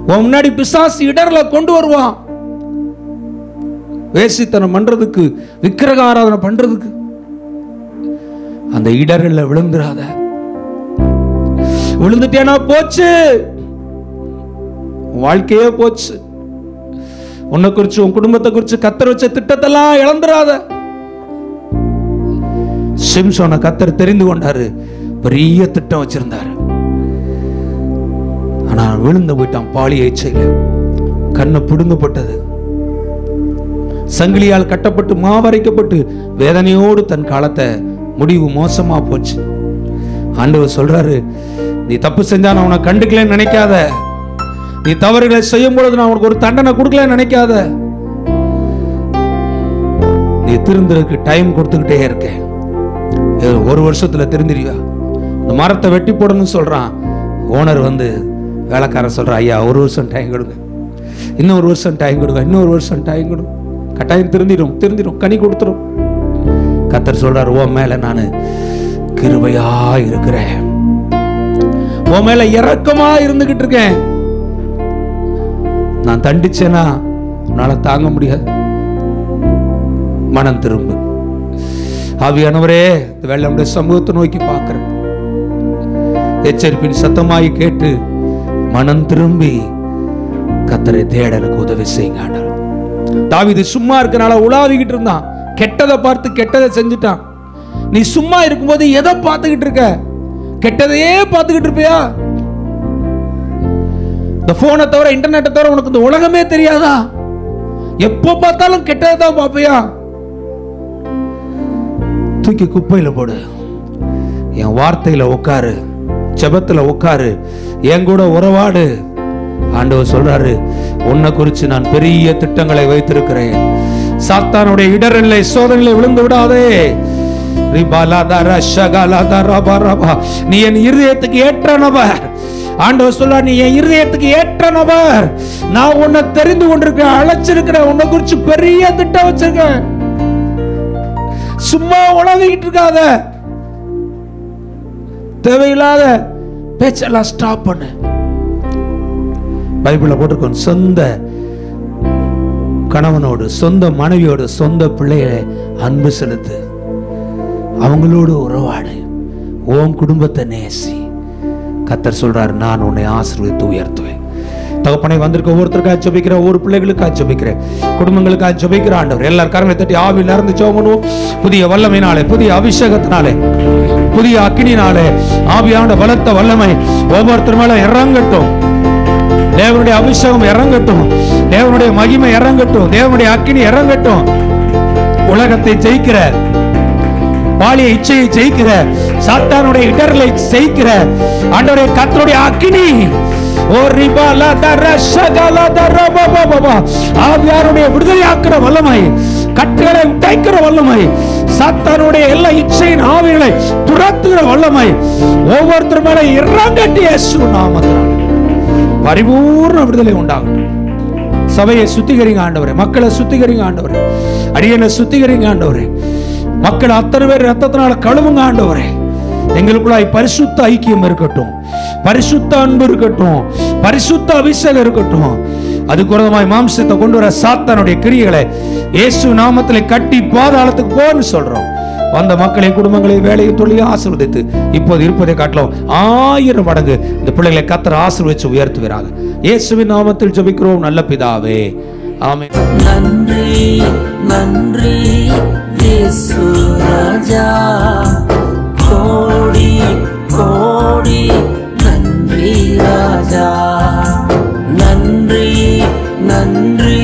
உன் முன்னாடி பிசாசு இடர்ல கொண்டு வருவான். வேசித்தனம் பண்றதுக்கு, விக்கிரக ஆராதனை பண்றதுக்கு. அந்த இடர்ல விழுந்துடாத. விழுந்துட்டேனா போச்சு, வாழ்க்கையே போச்சு. உன்னை குறிச்சு, உன் குடும்பத்தை குறிச்சு கர்த்தர் வச்ச திட்டத்தெல்லாம் இழந்துடாத. சிம்சோனை கர்த்தர் தெரிந்து கொண்டாரு, பெரிய திட்டம் வச்சிருந்தாரு. ஆனா விழுந்து போயிட்டான் பாலிய இச்சையில. கண்ணு புடுங்கப்பட்டது, சங்கிலியால் கட்டப்பட்டு மாவரைக்கப்பட்டு வேதனையோடு தன் காலத்தை முடிவு மோசமா போச்சு. ஆண்டவர் சொல்றாரு, நீ தப்பு செஞ்சா நான் உன்னை கண்டுக்கலன்னு நினைக்காத. நீ தவறுகளை செய்யும் பொழுது நான் உனக்கு ஒரு தண்டனை கொடுக்கலன்னு நினைக்காத. நீ திருந்துறதுக்கு டைம் கொடுத்துக்கிட்டே இருக்க. ஒரு வருஷத்துல திருந்திரியா? இந்த மரத்தை வெட்டி போடணும்னு சொல்றான் ஓனர். வந்து வேலைக்காரன் சொல்றான், ஐயா ஒரு வருஷம் டைம் கொடுங்க, இன்னொரு வருஷம் டைம் கொடுங்க, இன்னொரு வருஷம் டைம் கொடுங்க, கட்டாயம் திருந்திரும், கனி கொடுத்துரும். கர்த்தர் சொல்றாரு, உன் மேல நான் கிருபையா இருக்கிறேன், உன் மேல இரக்கமா இருந்துகிட்டு இருக்கேன். நான் தண்டிச்சேனா உன்னால தாங்க முடியாது. மனம் திரும்பு. ஆவியானவரே, இந்த வேளை சமூகத்தை நோக்கி பார்க்கிறேன். எச்சரிப்பின் சத்தமாய் கேட்டு மனம் திரும்பி கர்த்தரை தேட எனக்கு உதவி செய்யுங்க. தாவீது சும்மா இருக்கனால உலாவிக்கிட்டு இருந்தான். கெட்டதை பார்த்து கெட்டதை செஞ்சுட்டான். நீ சும்மா இருக்கும்போது எதை பார்த்துக்கிட்டு இருக்க? கெட்டதையே பார்த்துக்கிட்டு இருப்பியா? இந்த போனை தவிர, இன்டர்நெட்டை தவிர உனக்கு இந்த உலகமே தெரியாதா? எப்போ பார்த்தாலும் கெட்டதை தான் பார்ப்பியா? தூக்கி குப்பையில போடு. என் வார்த்தையில உட்காரு, ஜெபத்துல உட்காரு, என் கூட உறவாடு. ஆண்டவர் சொல்றாரு, உன்னை குறித்து நான் பெரிய திட்டங்களை வைத்திருக்கிறேன். சாத்தானுடைய இடரில்லை, சோதனையில விழுந்து விடாதே. நீ என் இருதயத்துக்கு ஏற்ற நபர். ஆண்டவர் சொல்றார், நீ என் இருதயத்துக்கு ஏற்ற நபர். நான் உன்னை தெரிந்து கொண்டிருக்கேன், அழைச்சிருக்கிறேன், உன்னை குறித்து பெரிய திட்டம் வச்சிருக்கேன். சும்மா உழவிக்கிட்டு இருக்காத. தேவையில்லாத பேச்செல்லாம் ஸ்டாப் பண்ணு. பைபிள்ல போட்டிருக்கோம், சொந்த கணவனோடு, சொந்த மனைவியோடு, சொந்த பிள்ளைகளை அன்பு செலுத்து, அவங்களோடு உறவாடு, உன் குடும்பத்தை நேசி. கர்த்தர் சொல்றாரு, நான் உன்னை ஆசீர்வதித்து உயர்த்துவேன். தகப்பனை வந்திருக்க ஒவ்வொருத்தருக்காக ஜெபிக்கிறேன், ஒவ்வொரு பிள்ளைகளுக்காக ஜெபிக்கிறேன், குடும்பங்களுக்காக ஜெபிக்கிறேன். ஆண்டவர் எல்லாரும் கரங்களை தட்டி ஆவியில இருந்து ஜெபம் பண்ணுவோம். புதிய வல்லமையினாலே, புதிய அபிஷேகத்தினாலே, புதிய அக்கினினாலே ஆவியான பலத்த வல்லமை ஒவ்வொருத்தர் மேல இறங்கட்டும். தேவனுடைய அபிஷேகம் இறங்கட்டும், தேவனுடைய மகிமை இறங்கட்டும், தேவனுடைய அக்கினி இறங்கட்டும். உலகத்தை ஜெயிக்கிற, பாலிய இச்சையை ஜெயிக்கிற, சாத்தானுடைய இடர்களை ஜெயிக்கிற ஆண்டவரே கர்த்தருடைய அக்கினி, ஓ ரிபாலா தரஷகலா தரபபபபா, ஆவியாருடைய விடுதலையாக்குற வல்லமை, கட்டுகளை உடைக்கிற வல்லமை, சாத்தானுடைய எல்லா இச்சையின் ஆவிகளை துரத்துகிற வல்லமை ஒவ்வொருத்தர் மேல இறங்கட்டி இயேசு நாமத்தினால பரிபூர்ண விடுதலை உண்டாகட்டும். சபையை சுத்திகரிங்க ஆண்டவரே, மக்களை சுத்திகரிங்க ஆண்டவரே, அடியனை சுத்திகரிங்க ஆண்டவரே, மக்கள் அத்தனை பேர் ரத்தத்தினால கழுவுங்க ஆண்டவரே. எங்களுக்குள்ளாய் பரிசுத்த ஐக்கியம் இருக்கட்டும், பரிசுத்த அன்பு இருக்கட்டும், பரிசுத்த அபிஷேகம் இருக்கட்டும். அதுக்கு விரோதமாய் மாம்சத்தை கொண்டு வர சாத்தானுடைய கிரியைகளை இயேசு நாமத்திலே கட்டி பாதாளத்துக்கு போன்னு சொல்றோம். வந்த மக்களை, குடும்பங்களை, வேலையை, தொழிலையும் ஆசீர்வதித்து இப்போது இருப்பதை காட்டலாம் 1000 மடங்கு இந்த பிள்ளைகளை கர்த்தர் ஆசீர்வதித்து உயர்த்துகிறாங்க. இயேசுவின் நாமத்தில் ஜெபிக்கிறோம் நல்ல பிதாவே, ஆமென். நன்றி நன்றி இயேசு ராஜா, கோடி கோடி நன்றி ராஜா, நன்றி நன்றி